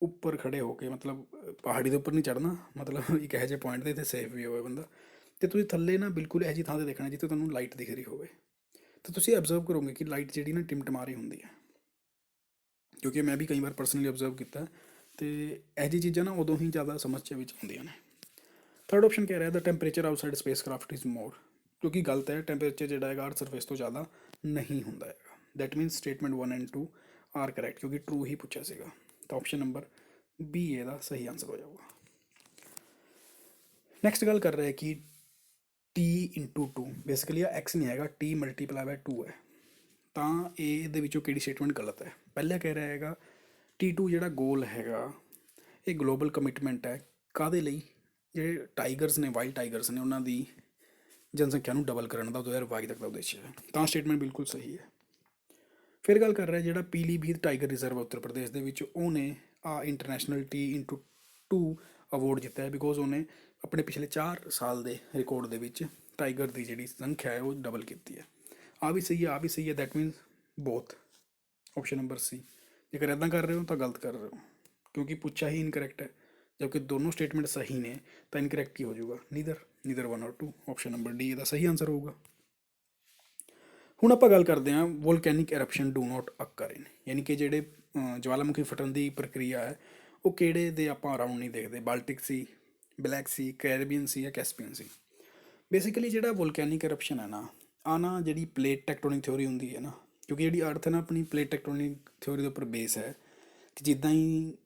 ਉੱਪਰ ਖੜੇ ਹੋ ਕੇ, ਮਤਲਬ ਪਹਾੜੀ ਦੇ ਉੱਪਰ ਨਹੀਂ ਚੜ੍ਹਨਾ, ਮਤਲਬ ਇੱਕ ਇਹੋ ਜਿਹੇ ਪੁਆਇੰਟ 'ਤੇ ਇੱਥੇ ਸੇਫ ਵੀ ਹੋਵੇ ਬੰਦਾ, ਅਤੇ ਤੁਸੀਂ ਥੱਲੇ ਨਾ ਬਿਲਕੁਲ ਇਹੋ ਜਿਹੀ ਥਾਂ 'ਤੇ ਦੇਖਣਾ ਜਿੱਥੇ ਤੁਹਾਨੂੰ ਲਾਈਟ ਦਿਖ ਰਹੀ ਹੋਵੇ। ਤਾਂ ਤੁਸੀਂ ਅਬਜ਼ਰਵ ਕਰੋਗੇ ਕਿ ਲਾਈਟ ਜਿਹੜੀ ਨਾ ਟਿਮਟਿਮਾ ਰਹੀ ਹੁੰਦੀ ਹੈ, ਕਿਉਂਕਿ ਮੈਂ ਵੀ ਕਈ ਵਾਰ ਪਰਸਨਲੀ ਅਬਜ਼ਰਵ ਕੀਤਾ। ਅਤੇ ਇਹੋ ਜਿਹੀ ਚੀਜ਼ਾਂ ਨਾ ਉਦੋਂ ਹੀ ਜ਼ਿਆਦਾ ਸਮਝ ਵਿੱਚ ਆਉਂਦੀਆਂ ਨੇ। ਥਰਡ ਆਪਸ਼ਨ ਕਹਿ ਰਿਹਾ the temperature outside spacecraft is more, ਕਿਉਂਕਿ ਗਲਤ ਹੈ। ਟੈਂਪਰੇਚਰ ਜਿਹੜਾ ਹੈਗਾ ਅਰਥ ਸਰਫੇਸ ਤੋਂ ਜ਼ਿਆਦਾ ਨਹੀਂ ਹੁੰਦਾ ਹੈਗਾ। That means statement 1 and 2 are correct, ਕਿਉਂਕਿ ਟਰੂ ਹੀ ਪੁੱਛਿਆ ਸੀਗਾ। ਤਾਂ ਆਪਸ਼ਨ ਨੰਬਰ B ਇਹਦਾ ਸਹੀ ਆਨਸਰ ਹੋ ਜਾਊਗਾ। ਨੈਕਸਟ ਗੱਲ ਕਰ ਰਹੇ ਕਿ T/2, ਬੇਸਿਕਲੀ ਆ X ਨਹੀਂ ਹੈਗਾ, T × 2 ਹੈ। ਤਾਂ ਇਹਦੇ ਵਿੱਚੋਂ ਕਿਹੜੀ ਸਟੇਟਮੈਂਟ ਗਲਤ ਹੈ? ਪਹਿਲਾਂ ਕਹਿ ਰਿਹਾ ਹੈਗਾ T2 ਜਿਹੜਾ ਗੋਲ ਹੈਗਾ ਇਹ ਗਲੋਬਲ ਕਮਿਟਮੈਂਟ ਹੈ, ਕਾਹਦੇ ਲਈ? ਜਿਹੜੇ ਟਾਈਗਰਸ ਨੇ, ਵਾਈਲਡ ਟਾਈਗਰਸ ਨੇ, ਉਹਨਾਂ ਦੀ ਜਨਸੰਖਿਆ ਨੂੰ ਡਬਲ ਕਰਨ ਦਾ 2022 ਤੱਕ ਦਾ ਉਦੇਸ਼ ਹੈ। ਤਾਂ ਸਟੇਟਮੈਂਟ ਬਿਲਕੁਲ ਸਹੀ ਹੈ। ਫਿਰ ਗੱਲ ਕਰ ਰਿਹਾ ਜਿਹੜਾ ਪੀਲੀਭੀਤ ਟਾਈਗਰ ਰਿਜ਼ਰਵ ਉੱਤਰ ਪ੍ਰਦੇਸ਼ ਦੇ ਵਿੱਚ, ਉਹਨੇ ਆ ਇੰਟਰਨੈਸ਼ਨਲ T/2 ਅਵਾਰਡ ਜਿੱਤਿਆ ਬਿਕੋਜ਼ ਉਹਨੇ ਆਪਣੇ ਪਿਛਲੇ 4 ਸਾਲ ਦੇ ਰਿਕਾਰਡ ਦੇ ਵਿੱਚ ਟਾਈਗਰ ਦੀ ਜਿਹੜੀ ਸੰਖਿਆ ਹੈ ਉਹ ਡਬਲ ਕੀਤੀ ਹੈ। ਆ ਵੀ ਸਹੀ ਹੈ, ਆ ਵੀ ਸਹੀ ਹੈ, that means both. Option number C. ਜੇਕਰ ਇੱਦਾਂ ਕਰ ਰਹੇ ਹੋ ਤਾਂ ਗਲਤ ਕਰ ਰਹੇ ਹੋ, ਕਿਉਂਕਿ ਪੁੱਛਿਆ ਹੀ ਇਨਕਰੈਕਟ ਹੈ। ਜਦਕਿ ਦੋਨੋਂ ਸਟੇਟਮੈਂਟ ਸਹੀ ਨੇ ਤਾਂ ਇਨਕਰੈਕਟ ਕੀ ਹੋ ਜਾਊਗਾ? ਨੀਦਰ 1 ਔਰ 2। ਆਪਸ਼ਨ ਨੰਬਰ ਡੀ ਇਹਦਾ ਸਹੀ ਆਨਸਰ ਹੋਊਗਾ। ਹੁਣ ਆਪਾਂ ਗੱਲ ਕਰਦੇ ਹਾਂ ਵੋਲਕੈਨਿਕ ਐਰਪਸ਼ਨ ਡੂ ਨਾਟ ਅਕਰ ਇਨ, ਯਾਨੀ ਕਿ ਜਿਹੜੇ ਜਵਾਲਾਮੁਖੀ ਫਟਣ ਦੀ ਪ੍ਰਕਿਰਿਆ ਹੈ ਉਹ ਕਿਹੜੇ ਦੇ ਆਪਾਂ ਅਰਾਊਂਡ ਨਹੀਂ ਦੇਖਦੇ, ਬਾਲਟਿਕ ਸੀ, ਬਲੈਕ ਸੀ, ਕੈਰੀਬੀਅਨ ਸੀ ਜਾਂ ਕੈਸਪੀਅਨ ਸੀ। ਬੇਸਿਕਲੀ ਜਿਹੜਾ ਵੋਲਕੈਨਿਕ ਐਰਪਸ਼ਨ ਹੈ ਨਾ ਜਿਹੜੀ ਪਲੇਟ ਟੈਕਟੋਨਿਕ ਥਿਓਰੀ ਹੁੰਦੀ ਹੈ ਨਾ, ਕਿਉਂਕਿ ਜਿਹੜੀ ਅਰਥ ਹੈ ਨਾ ਆਪਣੀ ਪਲੇਟ ਟੈਕਟੋਨਿਕ ਥਿਓਰੀ ਦੇ ਉੱਪਰ ਬੇਸ ਹੈ ਕਿ ਜਿੱਦਾਂ ਹੀ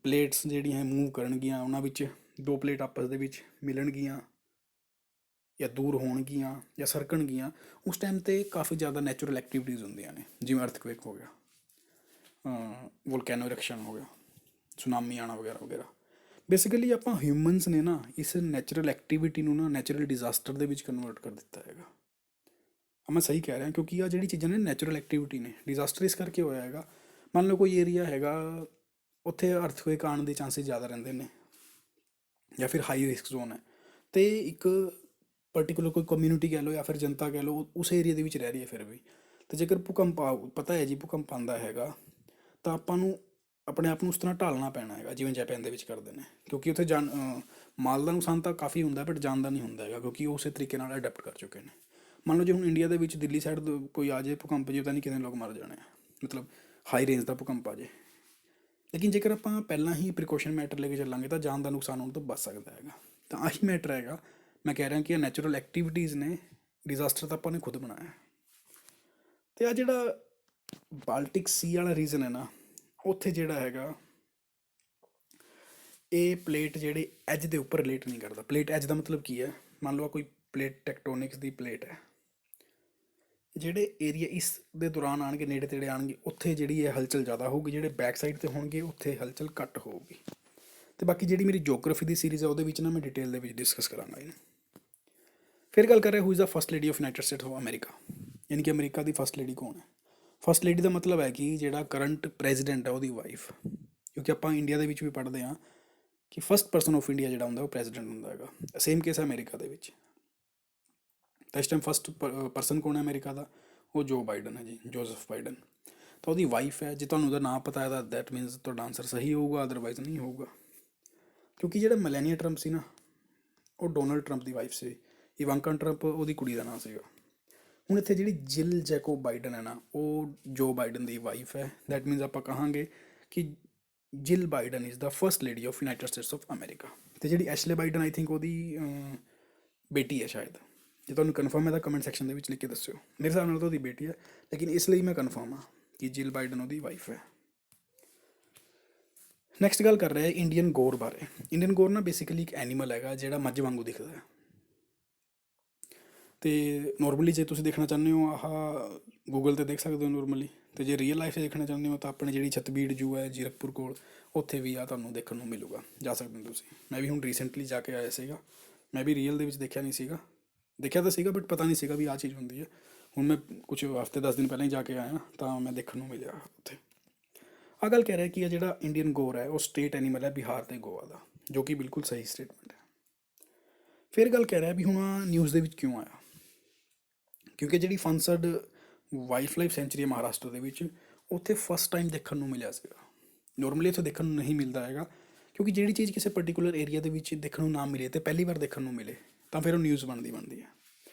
ਪਲੇਟਸ ਜਿਹੜੀਆਂ ਮੂਵ ਕਰਨਗੀਆਂ, ਉਹਨਾਂ ਵਿੱਚ 2 ਪਲੇਟ ਆਪਸ ਦੇ ਵਿੱਚ ਮਿਲਣਗੀਆਂ ਜਾਂ ਦੂਰ ਹੋਣਗੀਆਂ ਜਾਂ ਸਰਕਣਗੀਆਂ, ਉਸ ਟਾਈਮ 'ਤੇ ਕਾਫੀ ਜ਼ਿਆਦਾ ਨੈਚੁਰਲ ਐਕਟੀਵਿਟੀਜ਼ ਹੁੰਦੀਆਂ ਨੇ, ਜਿਵੇਂ ਅਰਥਕੁਏਕ ਹੋ ਗਿਆ, ਵੋਲਕੈਨੋ ਇਰੈਕਸ਼ਨ ਹੋ ਗਿਆ, ਸੁਨਾਮੀ ਆਉਣਾ ਵਗੈਰਾ ਵਗੈਰਾ। ਬੇਸਿਕਲੀ ਆਪਾਂ ਹਿਊਮਨਸ ਨੇ ਨਾ ਇਸ ਨੈਚੁਰਲ ਐਕਟੀਵਿਟੀ ਨੂੰ ਨਾ ਨੈਚੁਰਲ ਡਿਜ਼ਾਸਟਰ ਦੇ ਵਿੱਚ ਕਨਵਰਟ ਕਰ ਦਿੱਤਾ ਹੈਗਾ। ਮੈਂ ਸਹੀ ਕਹਿ ਰਿਹਾ ਕਿਉਂਕਿ ਆ ਜਿਹੜੀ ਚੀਜ਼ਾਂ ਨੇ ਨੈਚੁਰਲ ਐਕਟੀਵਿਟੀ ਨੇ, ਡਿਜ਼ਾਸਟਰ ਇਸ ਕਰਕੇ ਹੋਇਆ ਹੈਗਾ। ਮੰਨ ਲਓ ਕੋਈ ਏਰੀਆ ਹੈਗਾ, ਉੱਥੇ ਅਰਥਕੁਏਕ ਆਉਣ ਦੇ ਚਾਂਸਿਸ ਜ਼ਿਆਦਾ ਰਹਿੰਦੇ ਨੇ ਜਾਂ ਫਿਰ ਹਾਈ ਰਿਸਕ ਜ਼ੋਨ ਹੈ, ਅਤੇ ਇੱਕ ਪਰਟੀਕੂਲਰ ਕੋਈ ਕਮਿਊਨਿਟੀ ਕਹਿ ਲਓ ਜਾਂ ਫਿਰ ਜਨਤਾ ਕਹਿ ਲਓ ਉਸ ਏਰੀਆ ਦੇ ਵਿੱਚ ਰਹਿ ਰਹੀ ਹੈ ਫਿਰ ਵੀ, ਅਤੇ ਜੇਕਰ ਭੂਕੰਪ ਪਤਾ ਹੈ ਜੀ ਭੂਕੰਪ ਆਉਂਦਾ ਹੈਗਾ ਤਾਂ ਆਪਾਂ ਨੂੰ ਆਪਣੇ ਆਪ ਨੂੰ ਉਸ ਤਰ੍ਹਾਂ ਢਾਲਣਾ ਪੈਣਾ ਹੈਗਾ ਜਿਵੇਂ ਜਾਪਾਨ ਦੇ ਵਿੱਚ ਕਰਦੇ ਨੇ, ਕਿਉਂਕਿ ਉੱਥੇ ਮਾਲ ਦਾ ਨੁਕਸਾਨ ਤਾਂ ਕਾਫੀ ਹੁੰਦਾ ਬਟ ਜਾਨ ਦਾ ਨਹੀਂ ਹੁੰਦਾ ਹੈਗਾ, ਕਿਉਂਕਿ ਉਹ ਉਸੇ ਤਰੀਕੇ ਨਾਲ ਅਡੈਪਟ ਕਰ ਚੁੱਕੇ ਨੇ। ਮੰਨ ਲਓ ਜੇ ਹੁਣ ਇੰਡੀਆ ਦੇ ਵਿੱਚ ਦਿੱਲੀ ਸਾਈਡ ਕੋਈ ਆ ਜਾਏ ਭੂਕੰਪ ਜੇ, ਤਾਂ ਨਹੀਂ ਕਿਤੇ ਲੋਕ ਮਰ ਜਾਣੇ, ਮਤਲਬ ਹਾਈ ਰੇਂਜ ਦਾ ਭੂਕੰਪ ਆ ਜਾਏ। ਲੇਕਿਨ ਜੇਕਰ ਆਪਾਂ ਪਹਿਲਾਂ ਹੀ ਪ੍ਰੀਕੋਸ਼ਨ ਮੈਟਰ ਲੈ ਕੇ ਚੱਲਾਂਗੇ ਤਾਂ ਜਾਨ ਦਾ ਨੁਕਸਾਨ ਹੋਣ ਤੋਂ ਬਚ ਸਕਦਾ ਹੈਗਾ। ਤਾਂ ਆਹੀ ਮੈਟਰ ਹੈਗਾ, ਮੈਂ ਕਹਿ ਰਿਹਾ ਕਿ ਇਹ ਨੈਚੁਰਲ ਐਕਟੀਵਿਟੀਜ਼ ਨੇ, ਡਿਜ਼ਾਸਟਰ ਤਾਂ ਆਪਾਂ ਨੇ ਖੁਦ ਬਣਾਇਆ। ਅਤੇ ਆ ਜਿਹੜਾ ਬਾਲਟਿਕ ਸੀ ਵਾਲਾ ਰੀਜ਼ਨ ਹੈ ਨਾ, ਉੱਥੇ ਜਿਹੜਾ ਹੈਗਾ ਇਹ ਪਲੇਟ ਜਿਹੜੇ ਐਜ ਦੇ ਉੱਪਰ ਰਿਲੇਟ ਨਹੀਂ ਕਰਦਾ। ਪਲੇਟ ਐਜ ਦਾ ਮਤਲਬ ਕੀ ਹੈ? ਮੰਨ ਲਓ ਕੋਈ ਪਲੇਟ ਟੈਕਟੋਨਿਕਸ ਦੀ ਪਲੇਟ ਹੈ, ਜਿਹੜੇ ਏਰੀਆ ਇਸ ਦੇ ਦੌਰਾਨ ਆਉਣਗੇ, ਨੇੜੇ ਤੇੜੇ ਆਉਣਗੇ, ਉੱਥੇ ਜਿਹੜੀ ਹੈ ਹਲਚਲ ਜ਼ਿਆਦਾ ਹੋਊਗੀ, ਜਿਹੜੇ ਬੈਕ ਸਾਈਡ 'ਤੇ ਹੋਣਗੇ ਉੱਥੇ ਹਲਚਲ ਘੱਟ ਹੋਊਗੀ। ਅਤੇ ਬਾਕੀ ਜਿਹੜੀ ਮੇਰੀ ਜੋਗਰਾਫੀ ਦੀ ਸੀਰੀਜ਼ ਹੈ ਉਹਦੇ ਵਿੱਚ ਨਾ ਮੈਂ ਡਿਟੇਲ ਦੇ ਵਿੱਚ ਡਿਸਕਸ ਕਰਾਂਗਾ ਇਹਨੂੰ। ਫਿਰ ਗੱਲ ਕਰ ਰਿਹਾ who is the first lady of United States of America, ਯਾਨੀ ਕਿ ਅਮਰੀਕਾ ਦੀ ਫਸਟ ਲੇਡੀ ਕੌਣ ਹੈ? ਫਸਟ ਲੇਡੀ ਦਾ ਮਤਲਬ ਹੈ ਕਿ ਜਿਹੜਾ ਕਰੰਟ ਪ੍ਰੈਜ਼ੀਡੈਂਟ ਹੈ ਉਹਦੀ ਵਾਈਫ, ਕਿਉਂਕਿ ਆਪਾਂ ਇੰਡੀਆ ਦੇ ਵਿੱਚ ਵੀ ਪੜ੍ਹਦੇ ਹਾਂ ਕਿ ਫਸਟ ਪਰਸਨ ਆਫ ਇੰਡੀਆ ਜਿਹੜਾ ਹੁੰਦਾ ਉਹ ਪ੍ਰੈਜ਼ੀਡੈਂਟ ਹੁੰਦਾ ਹੈਗਾ। ਸੇਮ ਕੇਸ ਹੈ ਅਮਰੀਕਾ ਦੇ ਵਿੱਚ। ਤਾਂ ਇਸ ਟਾਈਮ ਫਸਟ ਪਰਸਨ ਕੌਣ ਹੈ ਅਮਰੀਕਾ ਦਾ? ਉਹ ਜੋ ਬਾਈਡਨ ਹੈ ਜੀ, ਜੋਜ਼ਫ ਬਾਈਡਨ। ਤਾਂ ਉਹਦੀ ਵਾਈਫ ਹੈ। ਜੇ ਤੁਹਾਨੂੰ ਉਹਦਾ ਨਾਮ ਪਤਾ ਹੈ ਤਾਂ ਦੈਟ ਮੀਨਸ ਤੁਹਾਡਾ ਆਨਸਰ ਸਹੀ ਹੋਊਗਾ, ਅਦਰਵਾਈਜ਼ ਨਹੀਂ ਹੋਊਗਾ। ਕਿਉਂਕਿ ਜਿਹੜਾ ਮਲੈਨੀਆ ਟਰੰਪ ਸੀ ਨਾ, ਉਹ ਡੋਨਲਡ ਟਰੰਪ ਦੀ ਵਾਈਫ ਸੀ। ਇਵਾਂਕਾ ਟਰੰਪ ਉਹਦੀ ਕੁੜੀ ਦਾ ਨਾਮ ਸੀਗਾ। ਹੁਣ ਇੱਥੇ ਜਿਹੜੀ ਜਿਲ ਜੈਕੋਬ ਬਾਈਡਨ ਹੈ ਨਾ, ਉਹ ਜੋ ਬਾਈਡਨ ਦੀ ਵਾਈਫ ਹੈ। ਦੈਟ ਮੀਨਸ ਆਪਾਂ ਕਹਾਂਗੇ ਕਿ Jill Biden is the first lady of United States of America. ਅਤੇ ਜਿਹੜੀ ਐਸ਼ਲੇ ਬਾਈਡਨ ਆਈ ਥਿੰਕ ਉਹਦੀ ਬੇਟੀ ਹੈ ਸ਼ਾਇਦ। ਜੇ ਤੁਹਾਨੂੰ ਕਨਫਰਮ ਹੈ ਤਾਂ ਕਮੈਂਟ ਸੈਕਸ਼ਨ ਦੇ ਵਿੱਚ ਲਿਖ ਕੇ ਦੱਸਿਓ। ਮੇਰੇ ਹਿਸਾਬ ਨਾਲ ਤਾਂ ਉਹਦੀ ਬੇਟੀ ਹੈ, ਲੇਕਿਨ ਇਸ ਲਈ ਮੈਂ ਕਨਫਰਮ ਹਾਂ ਕਿ ਜਿਲ ਬਾਈਡਨ ਉਹਦੀ ਵਾਈਫ ਹੈ। ਨੈਕਸਟ ਗੱਲ ਕਰ ਰਿਹਾ ਇੰਡੀਅਨ ਗੋਰ ਬਾਰੇ। ਇੰਡੀਅਨ ਗੋਰ ਨਾ ਬੇਸਿਕਲੀ ਇੱਕ ਐਨੀਮਲ ਹੈਗਾ ਜਿਹੜਾ ਮੱਝ ਵਾਂਗੂ ਦਿਖਦਾ ਹੈ। ਅਤੇ ਨੋਰਮਲੀ ਜੇ ਤੁਸੀਂ ਦੇਖਣਾ ਚਾਹੁੰਦੇ ਹੋ ਆਹ ਗੂਗਲ 'ਤੇ ਦੇਖ ਸਕਦੇ ਹੋ ਨੋਰਮਲੀ। ਅਤੇ ਜੇ ਰੀਅਲ ਲਾਈਫ 'ਚ ਦੇਖਣਾ ਚਾਹੁੰਦੇ ਹੋ ਤਾਂ ਆਪਣੇ ਜਿਹੜੀ ਛਤਬੀੜ ਜੂ ਹੈ ਜੀਰਕਪੁਰ ਕੋਲ, ਉੱਥੇ ਵੀ ਆ ਤੁਹਾਨੂੰ ਦੇਖਣ ਨੂੰ ਮਿਲੂਗਾ, ਜਾ ਸਕਦੇ ਹੋ ਤੁਸੀਂ। ਮੈਂ ਵੀ ਹੁਣ ਰੀਸੈਂਟਲੀ ਜਾ ਕੇ ਆਇਆ ਸੀਗਾ। ਮੈਂ ਵੀ ਰੀਅਲ ਦੇ ਵਿੱਚ ਦੇਖਿਆ ਨਹੀਂ ਸੀਗਾ, ਦੇਖਿਆ ਤਾਂ ਸੀਗਾ ਬਟ ਪਤਾ ਨਹੀਂ ਸੀਗਾ ਵੀ ਆਹ ਚੀਜ਼ ਹੁੰਦੀ ਹੈ। ਹੁਣ ਮੈਂ ਕੁਛ ਹਫ਼ਤੇ 10 ਦਿਨ ਪਹਿਲਾਂ ਹੀ ਜਾ ਕੇ ਆਇਆ ਤਾਂ ਮੈਂ ਦੇਖਣ ਨੂੰ ਮਿਲਿਆ ਉੱਥੇ। ਆਹ ਗੱਲ ਕਹਿ ਰਿਹਾ ਕਿ ਇਹ ਜਿਹੜਾ ਇੰਡੀਅਨ ਗੋਰ ਹੈ ਉਹ ਸਟੇਟ ਐਨੀਮਲ ਹੈ ਬਿਹਾਰ ਅਤੇ ਗੋਆ ਦਾ, ਜੋ ਕਿ ਬਿਲਕੁਲ ਸਹੀ ਸਟੇਟਮੈਂਟ ਹੈ। ਫਿਰ ਗੱਲ ਕਹਿ ਰਿਹਾ ਵੀ ਹੁਣ ਨਿਊਜ਼ ਦੇ ਵਿੱਚ ਕਿਉਂ ਆਇਆ? ਕਿਉਂਕਿ ਜਿਹੜੀ ਫਨਸਡ ਵਾਈਲਡ ਲਾਈਫ ਸੈਂਚੁਰੀ ਹੈ ਮਹਾਰਾਸ਼ਟਰ ਦੇ ਵਿੱਚ, ਉੱਥੇ ਫਸਟ ਟਾਈਮ ਦੇਖਣ ਨੂੰ ਮਿਲਿਆ ਸੀਗਾ। ਨੋਰਮਲੀ ਇੱਥੇ ਦੇਖਣ ਨੂੰ ਨਹੀਂ ਮਿਲਦਾ ਹੈਗਾ, ਕਿਉਂਕਿ ਜਿਹੜੀ ਚੀਜ਼ ਕਿਸੇ ਪਰਟੀਕੂਲਰ ਏਰੀਆ ਦੇ ਵਿੱਚ ਦੇਖਣ ਨੂੰ ਨਾ ਮਿਲੇ ਅਤੇ ਪਹਿਲੀ ਵਾਰ ਦੇਖਣ ਨੂੰ ਮਿਲੇ ਤਾਂ ਫਿਰ ਉਹ ਨਿਊਜ਼ ਬਣਦੀ ਹੈ।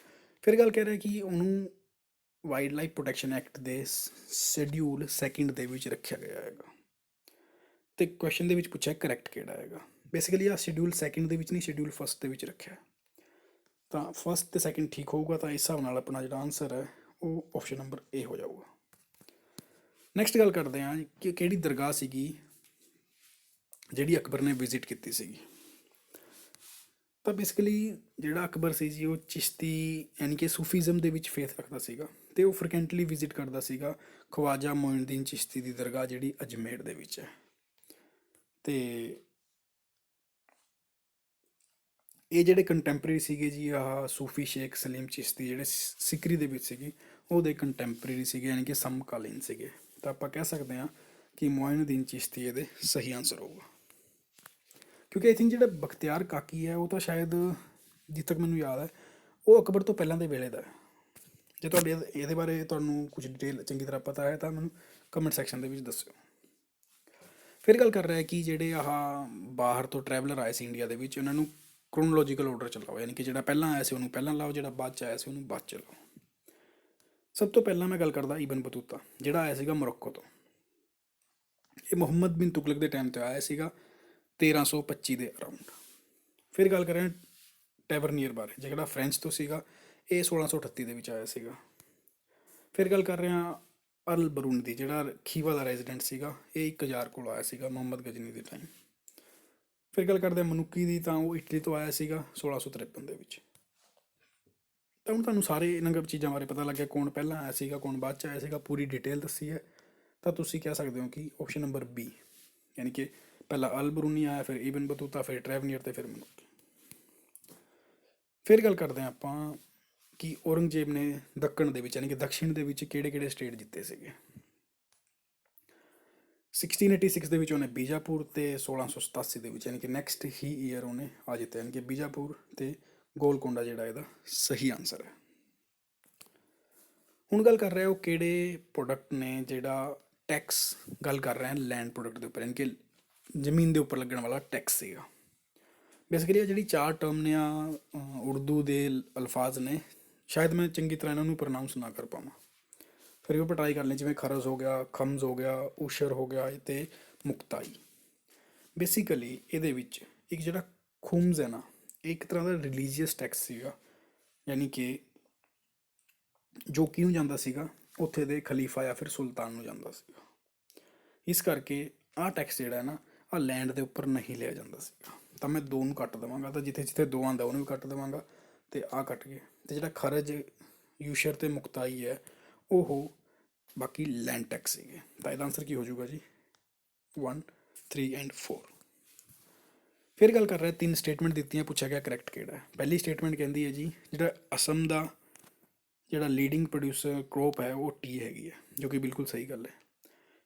ਫਿਰ ਗੱਲ ਕਹਿ ਰਿਹਾ ਕਿ ਉਹਨੂੰ ਵਾਈਲਡ ਲਾਈਫ ਪ੍ਰੋਟੈਕਸ਼ਨ ਐਕਟ ਦੇ ਸ਼ੈਡਿਊਲ 2 ਦੇ ਵਿੱਚ ਰੱਖਿਆ ਗਿਆ ਹੈਗਾ। ਅਤੇ ਕੁਐਸ਼ਨ ਦੇ ਵਿੱਚ ਪੁੱਛਿਆ ਕਰੈਕਟ ਕਿਹੜਾ ਹੈਗਾ। ਬੇਸਿਕਲੀ ਆਹ ਸ਼ੈਡਿਊਲ 2 ਦੇ ਵਿੱਚ ਨਹੀਂ, ਸ਼ੈਡਿਊਲ 1 ਦੇ ਵਿੱਚ ਰੱਖਿਆ। ਤਾਂ 1 ਅਤੇ 2 ਠੀਕ ਹੋਊਗਾ, ਤਾਂ ਇਸ ਹਿਸਾਬ ਨਾਲ ਆਪਣਾ ਜਿਹੜਾ ਆਨਸਰ ਹੈ ਉਹ ਆਪਸ਼ਨ ਨੰਬਰ ਏ ਹੋ ਜਾਊਗਾ। ਨੈਕਸਟ ਗੱਲ ਕਰਦੇ ਹਾਂ ਕਿ ਕਿਹੜੀ ਦਰਗਾਹ ਸੀਗੀ ਜਿਹੜੀ ਅਕਬਰ ਨੇ ਵਿਜ਼ਿਟ ਕੀਤੀ ਸੀਗੀ। ਤਾਂ ਬੇਸਿਕਲੀ ਜਿਹੜਾ ਅਕਬਰ ਸੀ ਜੀ ਉਹ ਚਿਸ਼ਤੀ ਯਾਨੀ ਕਿ ਸੂਫੀਜ਼ਮ ਦੇ ਵਿੱਚ ਫੇਥ ਰੱਖਦਾ ਸੀਗਾ, ਅਤੇ ਉਹ ਫ੍ਰੀਕੁਐਂਟਲੀ ਵਿਜ਼ਿਟ ਕਰਦਾ ਸੀਗਾ ਖਵਾਜਾ ਮੋਇਨੁਦੀਨ ਚਿਸ਼ਤੀ ਦੀ ਦਰਗਾਹ ਜਿਹੜੀ ਅਜਮੇਰ ਦੇ ਵਿੱਚ ਹੈ। ਅਤੇ ਇਹ ਜਿਹੜੇ ਕੰਟੈਂਪਰੇਰੀ ਸੀਗੇ ਜੀ ਆਹ ਸੂਫੀ ਸ਼ੇਖ ਸਲੀਮ ਚਿਸ਼ਤੀ ਜਿਹੜੇ ਸਿਕਰੀ ਦੇ ਵਿੱਚ ਸੀਗੇ, ਉਹਦੇ ਕੰਟੈਂਪਰੇਰੀ ਸੀਗੇ, ਯਾਨੀ ਕਿ ਸਮਕਾਲੀਨ ਸੀਗੇ। ਤਾਂ ਆਪਾਂ ਕਹਿ ਸਕਦੇ ਹਾਂ ਕਿ ਮੁਆਇਨੁਦੀਨ ਚਿਸ਼ਤੀ ਇਹਦੇ ਸਹੀ ਆਨਸਰ ਹੋਊਗਾ। ਕਿਉਂਕਿ ਆਈ ਥਿੰਕ ਜਿਹੜਾ ਬਖਤਿਆਰ ਕਾਕੀ ਹੈ ਉਹ ਤਾਂ ਸ਼ਾਇਦ, ਜਿੱਥੇ ਤੱਕ ਮੈਨੂੰ ਯਾਦ ਹੈ, ਉਹ ਅਕਬਰ ਤੋਂ ਪਹਿਲਾਂ ਦੇ ਵੇਲੇ ਦਾ ਹੈ। ਜੇ ਤੁਹਾਡੇ ਇਹਦੇ ਬਾਰੇ ਤੁਹਾਨੂੰ ਕੁਝ ਡਿਟੇਲ ਚੰਗੀ ਤਰ੍ਹਾਂ ਪਤਾ ਹੈ ਤਾਂ ਮੈਨੂੰ ਕਮੈਂਟ ਸੈਕਸ਼ਨ ਦੇ ਵਿੱਚ ਦੱਸਿਓ। ਫਿਰ ਗੱਲ ਕਰ ਰਿਹਾ ਕਿ ਜਿਹੜੇ ਆਹ ਬਾਹਰ ਤੋਂ ਟਰੈਵਲਰ ਆਏ ਸੀ ਇੰਡੀਆ ਦੇ ਵਿੱਚ, ਉਹਨਾਂ ਨੂੰ ਕ੍ਰੋਨੋਲੋਜੀਕਲ ਆਰਡਰ 'ਚ ਲਾਓ, ਯਾਨੀ ਕਿ ਜਿਹੜਾ ਪਹਿਲਾਂ ਆਇਆ ਸੀ ਉਹਨੂੰ ਪਹਿਲਾਂ ਲਾਓ, ਜਿਹੜਾ ਬਾਅਦ 'ਚ ਆਇਆ ਸੀ ਉਹਨੂੰ ਬਾਅਦ 'ਚ ਲਾਓ। ਸਭ ਤੋਂ ਪਹਿਲਾਂ ਮੈਂ ਗੱਲ ਕਰਦਾ ਇਬਨ ਬਤੂਤਾ, ਜਿਹੜਾ ਆਇਆ ਸੀਗਾ ਮੋਰੋਕੋ ਤੋਂ। ਇਹ ਮੁਹੰਮਦ ਬਿਨ ਤੁਗਲਕ ਦੇ ਟਾਈਮ 'ਤੇ ਆਇਆ ਸੀਗਾ 1325 ਦੇ ਅਰਾਊਂਡ। ਫਿਰ ਗੱਲ ਕਰਾਂ ਟੈਵਰਨੀਅਰ ਬਾਰੇ, ਜਿਹੜਾ ਫਰੈਂਚ ਤੋਂ ਸੀਗਾ, ਇਹ 1638 ਦੇ ਵਿੱਚ ਆਇਆ ਸੀਗਾ। ਫਿਰ ਗੱਲ ਕਰ ਰਹੇ ਹਾਂ ਅਲ ਬਰੂਨ ਦੀ, ਜਿਹੜਾ ਖੀਵਾ ਦਾ ਰੈਜ਼ੀਡੈਂਟ ਸੀਗਾ, ਇਹ 1000 ਕੋਲ ਆਇਆ ਸੀਗਾ ਮੁਹੰਮਦ ਗਜਨੀ ਦੇ ਟਾਈਮ। ਫਿਰ ਗੱਲ ਕਰਦੇ ਹਾਂ ਮਨੁੱਕੀ ਦੀ, ਤਾਂ ਉਹ ਇਟਲੀ ਤੋਂ ਆਇਆ ਸੀਗਾ 1653 ਦੇ ਵਿੱਚ। ਤਾਂ ਹੁਣ ਤੁਹਾਨੂੰ ਸਾਰੇ ਇਹਨਾਂ ਚੀਜ਼ਾਂ ਬਾਰੇ ਪਤਾ ਲੱਗਿਆ, ਕੌਣ ਪਹਿਲਾਂ ਆਇਆ ਸੀਗਾ, ਕੌਣ ਬਾਅਦ 'ਚ ਆਇਆ ਸੀਗਾ, ਪੂਰੀ ਡਿਟੇਲ ਦੱਸੀ ਹੈ। ਤਾਂ ਤੁਸੀਂ ਕਹਿ ਸਕਦੇ ਹੋ ਕਿ ਆਪਸ਼ਨ ਨੰਬਰ ਬੀ, ਯਾਨੀ ਕਿ ਪਹਿਲਾਂ ਅਲ ਬਰੂਨੀ ਆਇਆ, ਫਿਰ ਇਬਨ ਬਤੂਤਾ, ਫਿਰ ਟਰੈਵਨੀਅਰ ਤੇ ਫਿਰ ਮਨੁੱਕੀ। ਫਿਰ ਗੱਲ ਕਰਦੇ ਹਾਂ ਆਪਾਂ ਕਿ ਔਰੰਗਜ਼ੇਬ ਨੇ ਦੱਖਣ ਦੇ ਵਿੱਚ, ਯਾਨੀ ਕਿ ਦਕਸ਼ਿਣ ਦੇ ਵਿੱਚ ਕਿਹੜੇ ਕਿਹੜੇ ਸਟੇਟ ਜਿੱਤੇ ਸੀਗੇ। 1686 ਦੇ ਵਿੱਚ ਉਹਨੇ ਬੀਜਾਪੁਰ, ਤੇ 1687 ਦੇ ਵਿੱਚ, ਯਾਨੀ ਕਿ ਨੈਕਸਟ ਹੀ ਈਅਰ ਉਹਨੇ ਆ ਜਿੱਤੇ, ਯਾਨੀ ਕਿ ਬੀਜਾਪੁਰ ਤੇ ਗੋਲਕੋਂਡਾ ਜਿਹੜਾ ਇਹਦਾ ਸਹੀ ਆਨਸਰ ਹੈ। ਹੁਣ ਗੱਲ ਕਰ ਰਹੇ ਉਹ ਕਿਹੜੇ ਪ੍ਰੋਡਕਟ ਨੇ ਜਿਹੜਾ ਟੈਕਸ, ਗੱਲ ਕਰ ਰਹੇ ਹਾਂ ਲੈਂਡ ਪ੍ਰੋਡਕਟ ਦੇ ਉੱਪਰ, ਯਾਨੀ ਕਿ ਜ਼ਮੀਨ ਦੇ ਉੱਪਰ ਲੱਗਣ ਵਾਲਾ ਟੈਕਸ ਸੀਗਾ। ਬੇਸਿਕਲੀ ਇਹ ਜਿਹੜੀ 4 ਟਰਮ ਨੇ ਆ ਉਰਦੂ ਦੇ ਅਲਫਾਜ਼ ਨੇ, ਸ਼ਾਇਦ ਮੈਂ ਚੰਗੀ ਤਰ੍ਹਾਂ ਇਹਨਾਂ ਨੂੰ ਪ੍ਰੋਨਾਊਂਸ ਨਾ ਕਰ ਪਾਵਾਂ, ਫਿਰ ਵੀ ਆਪਾਂ ਟਰਾਈ ਕਰ ਲਈ, ਜਿਵੇਂ ਖਰਜ਼ ਹੋ ਗਿਆ, ਖਮਜ਼ ਹੋ ਗਿਆ, ਉਸ਼ਰ ਹੋ ਗਿਆ ਤੇ ਮੁਕਤਾਈ। ਬੇਸਿਕਲੀ ਇਹਦੇ ਵਿੱਚ ਇੱਕ ਜਿਹੜਾ ਖੁਮਜ਼ ਹੈ ਨਾ, ਇਹ ਇੱਕ ਤਰ੍ਹਾਂ ਦਾ ਰਿਲੀਜੀਅਸ ਟੈਕਸ ਸੀਗਾ, ਯਾਨੀ ਕਿ ਜੋ ਕਿਉਂ ਜਾਂਦਾ ਸੀਗਾ, ਉੱਥੇ ਦੇ ਖਲੀਫਾ ਜਾਂ ਫਿਰ ਸੁਲਤਾਨ ਨੂੰ ਜਾਂਦਾ ਸੀਗਾ। ਇਸ ਕਰਕੇ ਆਹ ਟੈਕਸ ਜਿਹੜਾ ਹੈ ਨਾ, ਆਹ ਲੈਂਡ ਦੇ ਉੱਪਰ ਨਹੀਂ ਲਿਆ ਜਾਂਦਾ ਸੀਗਾ। ਤਾਂ ਮੈਂ 2 ਨੂੰ ਕੱਟ ਦੇਵਾਂਗਾ, ਤਾਂ ਜਿੱਥੇ ਜਿੱਥੇ 2 ਆਉਂਦਾ ਉਹਨੂੰ ਵੀ ਕੱਟ ਦੇਵਾਂਗਾ, ਅਤੇ ਆਹ ਕੱਟ ਗਏ। ਅਤੇ ਜਿਹੜਾ ਖਰਜ, ਯੂਸ਼ਰ ਅਤੇ ਮੁਕਤਾਈ ਹੈ, ਉਹ ਬਾਕੀ ਲੈਂਡ ਟੈਕਸ ਸੀਗੇ। ਤਾਂ ਇਹਦਾ ਆਨਸਰ ਕੀ ਹੋ ਜਾਊਗਾ ਜੀ? 1, 3 ਐਂਡ 4। ਫਿਰ ਗੱਲ ਕਰ ਰਿਹਾ 3 ਸਟੇਟਮੈਂਟ ਦਿੱਤੀਆਂ, ਪੁੱਛਿਆ ਗਿਆ ਕਰੈਕਟ ਕਿਹੜਾ ਹੈ। ਪਹਿਲੀ ਸਟੇਟਮੈਂਟ ਕਹਿੰਦੀ ਹੈ ਜੀ, ਜਿਹੜਾ ਅਸਮ ਦਾ ਜਿਹੜਾ ਲੀਡਿੰਗ ਪ੍ਰੋਡਿਊਸਰ ਕ੍ਰੋਪ ਹੈ ਉਹ ਟੀ ਹੈਗੀ ਹੈ, ਜੋ ਕਿ ਬਿਲਕੁਲ ਸਹੀ ਗੱਲ ਹੈ।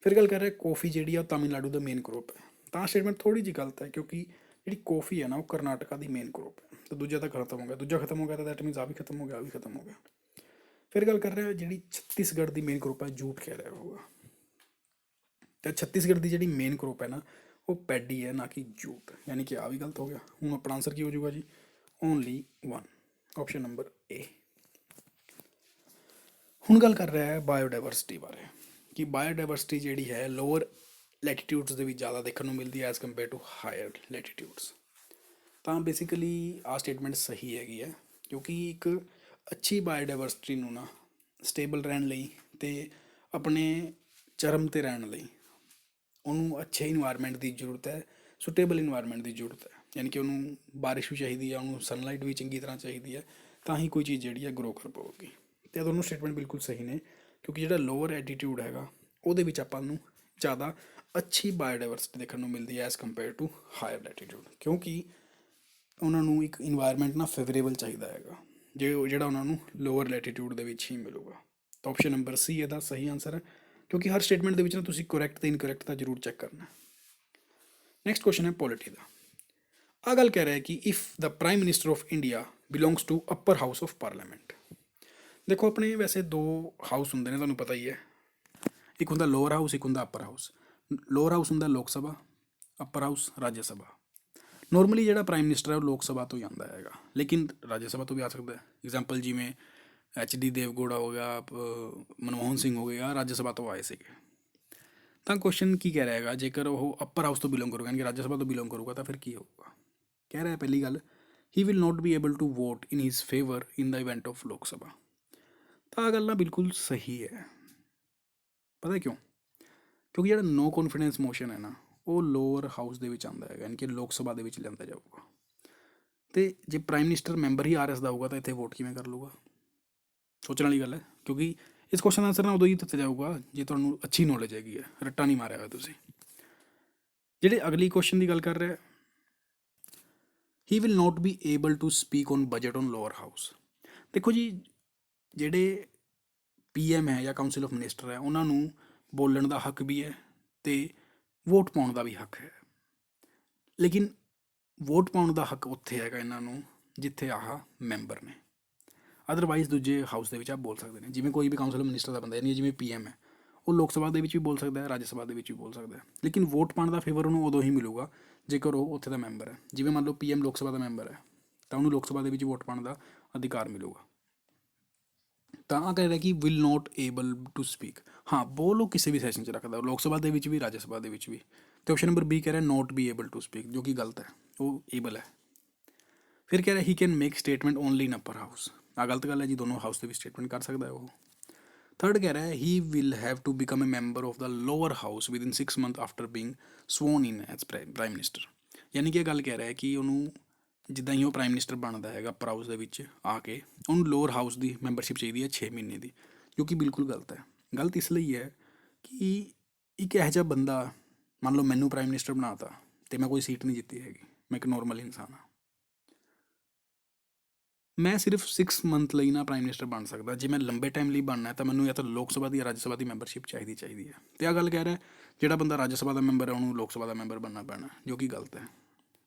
ਫਿਰ ਗੱਲ ਕਰ ਰਿਹਾ ਕੌਫੀ ਜਿਹੜੀ ਆ ਉਹ ਤਾਮਿਲਨਾਡੂ ਦਾ ਮੇਨ ਕ੍ਰੋਪ ਹੈ। ਤਾਂ ਸਟੇਟਮੈਂਟ ਥੋੜੀ ਜਿਹੀ ਗਲਤ ਹੈ, ਕਿਉਂਕਿ ਜਿਹੜੀ ਕੌਫੀ ਹੈ ਨਾ ਉਹ ਕਰਨਾਟਕਾ ਦੀ ਮੇਨ ਕ੍ਰੋਪ ਹੈ। ਤਾਂ ਦੂਜਾ ਤਾਂ ਖਤਮ ਹੋ ਗਿਆ, ਦੂਜਾ ਖਤਮ ਹੋ ਗਿਆ ਤਾਂ ਦੈਟ ਮੀਨਸ ਆ ਵੀ ਖਤਮ ਹੋ ਗਿਆ, ਆ ਵੀ ਖਤਮ ਹੋ ਗਿਆ। ਫਿਰ ਗੱਲ ਕਰ ਰਿਹਾ ਜਿਹੜੀ ਛੱਤੀਸਗੜ੍ਹ ਦੀ ਮੇਨ ਕ੍ਰੋਪ ਹੈ, ਜੂਟ ਕਹਿ ਰਿਹਾ ਹੋਊਗਾ। ਤਾਂ ਛੱਤੀਸਗੜ੍ਹ ਦੀ ਜਿਹੜੀ ਮੇਨ ਕ੍ਰੋਪ ਹੈ ਨਾ, ਉਹ ਪੈਡੀ ਹੈ, ਨਾ ਕਿ ਜੂਟ, ਯਾਨੀ ਕਿ ਆ ਵੀ ਗਲਤ ਹੋ ਗਿਆ। ਹੁਣ ਆਪਣਾ ਆਨਸਰ ਕੀ ਹੋ ਜਾਊਗਾ ਜੀ? ਓਨਲੀ 1, ਆਪਸ਼ਨ ਨੰਬਰ ਏ। ਹੁਣ ਗੱਲ ਕਰ ਰਿਹਾ ਹੈ ਬਾਇਓਡਾਇਵਰਸਿਟੀ ਬਾਰੇ, ਕਿ ਬਾਇਓਡਾਇਵਰਸਿਟੀ ਜਿਹੜੀ ਹੈ ਲੋਅਰ ਲੈਟੀਟਿਊਡਸ ਦੇ ਵਿੱਚ ਜ਼ਿਆਦਾ ਦੇਖਣ ਨੂੰ ਮਿਲਦੀ ਹੈ ਐਜ਼ ਕੰਪੇਅਰ ਟੂ ਹਾਇਰ ਲੈਟੀਟਿਊਡਸ। ਤਾਂ ਬੇਸਿਕਲੀ ਆਹ ਸਟੇਟਮੈਂਟ ਸਹੀ ਹੈਗੀ ਹੈ, ਕਿਉਂਕਿ ਇੱਕ ਅੱਛੀ ਬਾਇਓਡਾਇਵਰਸਿਟੀ ਨੂੰ ਨਾ ਸਟੇਬਲ ਰਹਿਣ ਲਈ ਅਤੇ ਆਪਣੇ ਚਰਮ 'ਤੇ ਰਹਿਣ ਲਈ ਉਹਨੂੰ ਅੱਛੇ ਇਨਵਾਇਰਮੈਂਟ ਦੀ ਜ਼ਰੂਰਤ ਹੈ, ਸੁਟੇਬਲ ਇਨਵਾਇਰਮੈਂਟ ਦੀ ਜ਼ਰੂਰਤ ਹੈ। ਯਾਨੀ ਕਿ ਉਹਨੂੰ ਬਾਰਿਸ਼ ਵੀ ਚਾਹੀਦੀ ਹੈ, ਉਹਨੂੰ ਸਨਲਾਈਟ ਵੀ ਚੰਗੀ ਤਰ੍ਹਾਂ ਚਾਹੀਦੀ ਹੈ, ਤਾਂ ਹੀ ਕੋਈ ਚੀਜ਼ ਜਿਹੜੀ ਹੈ ਗਰੋ ਕਰ ਪਾਊਗੀ। ਅਤੇ ਦੋਨੋਂ ਸਟੇਟਮੈਂਟ ਬਿਲਕੁਲ ਸਹੀ ਨੇ, ਕਿਉਂਕਿ ਜਿਹੜਾ ਲੋਅਰ ਐਟੀਟਿਊਡ ਹੈਗਾ ਉਹਦੇ ਵਿੱਚ ਆਪਾਂ ਨੂੰ ਜ਼ਿਆਦਾ ਅੱਛੀ ਬਾਇਓਡਾਇਵਰਸਿਟੀ ਦੇਖਣ ਨੂੰ ਮਿਲਦੀ ਹੈ as compare to higher latitude, ਕਿਉਂਕਿ ਉਹਨਾਂ ਨੂੰ ਇੱਕ ਇਨਵਾਇਰਮੈਂਟ ਨਾ ਫੇਵਰੇਬਲ ਚਾਹੀਦਾ ਹੈਗਾ, ਜਿਹੜਾ ਉਹਨਾਂ ਨੂੰ ਲੋਅਰ ਲੈਟੀਟਿਊਡ ਦੇ ਵਿੱਚ ਹੀ ਮਿਲੂਗਾ। ਤਾਂ ਆਪਸ਼ਨ ਨੰਬਰ ਸੀ ਇਹਦਾ ਸਹੀ ਆਨਸਰ ਹੈ, ਕਿਉਂਕਿ ਹਰ ਸਟੇਟਮੈਂਟ ਦੇ ਵਿੱਚ ਨਾ ਤੁਸੀਂ ਕਰੈਕਟ ਅਤੇ ਇਨਕਰੈਕਟ ਤਾਂ ਜ਼ਰੂਰ ਚੈੱਕ ਕਰਨਾ। ਨੈਕਸਟ ਕੁਐਸਚਨ ਹੈ ਪੋਲਿਟੀ ਦਾ। ਆਹ ਗੱਲ ਕਹਿ ਰਿਹਾ ਕਿ if the prime minister of India belongs to upper house of parliament. ਦੇਖੋ ਆਪਣੇ ਵੈਸੇ 2 ਹਾਊਸ ਹੁੰਦੇ ਨੇ, ਤੁਹਾਨੂੰ ਪਤਾ ਹੀ ਹੈ, ਇੱਕ ਹੁੰਦਾ ਲੋਅਰ ਹਾਊਸ, ਇੱਕ ਹੁੰਦਾ ਅਪਰ ਹਾਊਸ। ਲੋਅਰ ਹਾਊਸ ਹੁੰਦਾ ਲੋਕ ਸਭਾ, ਅਪਰ ਹਾਊਸ ਰਾਜ ਸਭਾ। ਨੋਰਮਲੀ ਜਿਹੜਾ ਪ੍ਰਾਈਮ ਮਿਨਿਸਟਰ ਹੈ ਉਹ ਲੋਕ ਸਭਾ ਤੋਂ ਹੀ ਆਉਂਦਾ ਹੈਗਾ, ਲੇਕਿਨ ਰਾਜ ਸਭਾ ਤੋਂ ਵੀ ਆ ਸਕਦਾ ਹੈ। ਐਗਜ਼ਾਮਪਲ ਜਿਵੇਂ HD ਦੇਵਗੌੜਾ ਹੋ ਗਿਆ, ਮਨਮੋਹਨ ਸਿੰਘ ਹੋ ਗਿਆ, ਰਾਜ ਸਭਾ ਤੋਂ ਆਏ ਸੀਗੇ। ਤਾਂ ਕੁਐਸਚਨ ਕੀ ਕਹਿ ਰਿਹਾ ਹੈਗਾ, ਜੇਕਰ ਉਹ ਅਪਰ ਹਾਊਸ ਤੋਂ ਬਿਲੋਂਗ ਕਰੂਗਾ, ਯਾਨੀ ਕਿ ਰਾਜ ਸਭਾ ਤੋਂ ਬਿਲੋਂਗ ਕਰੂਗਾ, ਤਾਂ ਫਿਰ ਕੀ ਹੋਊਗਾ? ਕਹਿ ਰਿਹਾ ਪਹਿਲੀ ਗੱਲ, he will not be able to vote in his favour in the event of Lok Sabha. ਤਾਂ ਆਹ ਗੱਲ ਨਾ ਬਿਲਕੁਲ ਸਹੀ ਹੈ। ਪਤਾ ਕਿਉਂ? ਕਿਉਂਕਿ ਜਿਹੜਾ ਨੋ ਕੌਨਫੀਡੈਂਸ ਮੋਸ਼ਨ ਹੈ ਨਾ, ਉਹ ਲੋਅਰ ਹਾਊਸ ਦੇ ਵਿੱਚ ਆਉਂਦਾ ਹੈਗਾ, ਯਾਨੀ ਕਿ ਲੋਕ ਸਭਾ ਦੇ ਵਿੱਚ ਲਿਆਂਦਾ ਜਾਊਗਾ। ਅਤੇ ਜੇ ਪ੍ਰਾਈਮ ਮਿਨਿਸਟਰ ਮੈਂਬਰ ਹੀ RS ਦਾ ਹੋਊਗਾ ਤਾਂ ਇੱਥੇ ਵੋਟ ਕਿਵੇਂ ਕਰ ਲੂਗਾ? ਸੋਚਣ ਵਾਲੀ ਗੱਲ ਹੈ, ਕਿਉਂਕਿ ਇਸ ਕੁਐਸਚਨ ਦਾ ਆਨਸਰ ਨਾ ਉਦੋਂ ਹੀ ਦਿੱਤਾ ਜਾਊਗਾ ਜੇ ਤੁਹਾਨੂੰ ਅੱਛੀ ਨੌਲੇਜ ਹੈਗੀ ਹੈ, ਰੱਟਾ ਨਹੀਂ ਮਾਰਿਆ ਹੋਇਆ ਤੁਸੀਂ। ਜਿਹੜੇ ਅਗਲੀ ਕੁਐਸਚਨ ਦੀ ਗੱਲ ਕਰ ਰਿਹਾ, he will not be able to speak on budget on lower house. ਦੇਖੋ ਜੀ, ਜਿਹੜੇ PM ਹੈ ਜਾਂ ਕਾਊਂਸਿਲ ਆਫ ਮਿਨਿਸਟਰ ਹੈ ਉਹਨਾਂ ਨੂੰ ਬੋਲਣ ਦਾ ਹੱਕ ਵੀ ਹੈ ਅਤੇ ਵੋਟ ਪਾਉਣ ਦਾ ਵੀ ਹੱਕ ਹੈ। ਲੇਕਿਨ ਵੋਟ ਪਾਉਣ ਦਾ ਹੱਕ ਉੱਥੇ ਹੈਗਾ ਇਹਨਾਂ ਨੂੰ ਜਿੱਥੇ ਆਹ ਮੈਂਬਰ ਨੇ। ਅਦਰਵਾਈਜ਼ ਦੂਜੇ ਹਾਊਸ ਦੇ ਵਿੱਚ ਆਪ ਬੋਲ ਸਕਦੇ ਨੇ। ਜਿਵੇਂ ਕੋਈ ਵੀ ਕਾਊਂਸਿਲ ਮਿਨਿਸਟਰ ਦਾ ਬੰਦਾ, ਯਾਨੀ ਜਿਵੇਂ PM ਹੈ, ਉਹ ਲੋਕ ਸਭਾ ਦੇ ਵਿੱਚ ਵੀ ਬੋਲ ਸਕਦਾ ਹੈ, ਰਾਜ ਸਭਾ ਦੇ ਵਿੱਚ ਵੀ ਬੋਲ ਸਕਦਾ ਹੈ। ਲੇਕਿਨ ਵੋਟ ਪਾਉਣ ਦਾ ਫੇਵਰ ਉਹਨੂੰ ਉਦੋਂ ਹੀ ਮਿਲੂਗਾ ਜੇਕਰ ਉਹ ਉੱਥੇ ਦਾ ਮੈਂਬਰ ਹੈ। ਜਿਵੇਂ ਮੰਨ ਲਓ PM ਲੋਕ ਸਭਾ ਦਾ ਮੈਂਬਰ ਹੈ ਤਾਂ ਉਹਨੂੰ ਲੋਕ ਸਭਾ ਦੇ ਵਿੱਚ ਵੋਟ ਪਾਉਣ ਦਾ ਅਧਿਕਾਰ ਮਿਲੂਗਾ। ਤਾਂ ਆ ਕਹਿ ਰਿਹਾ ਕਿ will not able to speak. ਹਾਂ, ਬੋਲ ਉਹ ਕਿਸੇ ਵੀ ਸੈਸ਼ਨ 'ਚ ਰੱਖਦਾ, ਲੋਕ ਸਭਾ ਦੇ ਵਿੱਚ ਵੀ, ਰਾਜ ਸਭਾ ਦੇ ਵਿੱਚ ਵੀ। ਅਤੇ ਆਪਸ਼ਨ ਨੰਬਰ B ਕਹਿ ਰਿਹਾ not be able to speak, ਜੋ ਕਿ ਗਲਤ ਹੈ, ਉਹ ਏਬਲ ਹੈ। ਫਿਰ ਕਹਿ ਰਿਹਾ ਹੀ can make statement only in upper house. ਆਹ ਗਲਤ ਗੱਲ ਹੈ ਜੀ, ਦੋਨੋਂ ਹਾਊਸ ਦੇ ਵਿੱਚ ਸਟੇਟਮੈਂਟ ਕਰ ਸਕਦਾ ਹੈ ਉਹ। ਥਰਡ ਕਹਿ ਰਿਹਾ he will have to become a member of the lower house within 6 months after being sworn in as prime minister. ਯਾਨੀ ਕਿ ਇਹ ਗੱਲ ਕਹਿ ਰਿਹਾ ਕਿ ਉਹਨੂੰ ਜਿੱਦਾਂ ਹੀ ਉਹ ਪ੍ਰਾਈਮ ਮਿਨਿਸਟਰ ਬਣਦਾ ਹੈਗਾ ਅਪਰ ਹਾਊਸ ਦੇ ਵਿੱਚ ਆ ਕੇ, ਉਹਨੂੰ ਲੋਅਰ ਹਾਊਸ ਦੀ ਮੈਂਬਰਸ਼ਿਪ ਚਾਹੀਦੀ ਹੈ 6 ਮਹੀਨੇ ਦੀ, ਜੋ ਕਿ ਬਿਲਕੁਲ ਗਲਤ ਹੈ। ਗਲਤ ਇਸ ਲਈ ਹੈ ਕਿ ਇੱਕ ਇਹੋ ਜਿਹਾ ਬੰਦਾ, ਮੰਨ ਲਓ ਮੈਨੂੰ ਪ੍ਰਾਈਮ ਮਿਨਿਸਟਰ ਬਣਾ ਤਾ ਅਤੇ ਮੈਂ ਕੋਈ ਸੀਟ ਨਹੀਂ ਜਿੱਤੀ ਹੈਗੀ, ਮੈਂ ਇੱਕ ਨੋਰਮਲ ਇਨਸਾਨ ਹਾਂ, ਮੈਂ ਸਿਰਫ 6 month ਲਈ ਨਾ ਪ੍ਰਾਈਮ ਮਿਨਿਸਟਰ ਬਣ ਸਕਦਾ। ਜੇ ਮੈਂ ਲੰਬੇ ਟਾਈਮ ਲਈ ਬਣਨਾ ਤਾਂ ਮੈਨੂੰ ਜਾਂ ਤਾਂ ਲੋਕ ਸਭਾ ਦੀ ਜਾਂ ਰਾਜ ਸਭਾ ਦੀ ਮੈਂਬਰਸ਼ਿਪ ਚਾਹੀਦੀ ਹੈ। ਅਤੇ ਆਹ ਗੱਲ ਕਹਿ ਰਿਹਾ ਜਿਹੜਾ ਬੰਦਾ ਰਾਜ ਸਭਾ ਦਾ ਮੈਂਬਰ ਹੈ ਉਹਨੂੰ ਲੋਕ ਸਭਾ ਦਾ ਮੈਂਬਰ ਬਣਨਾ ਪੈਣਾ, ਜੋ ਕਿ ਗਲਤ ਹੈ।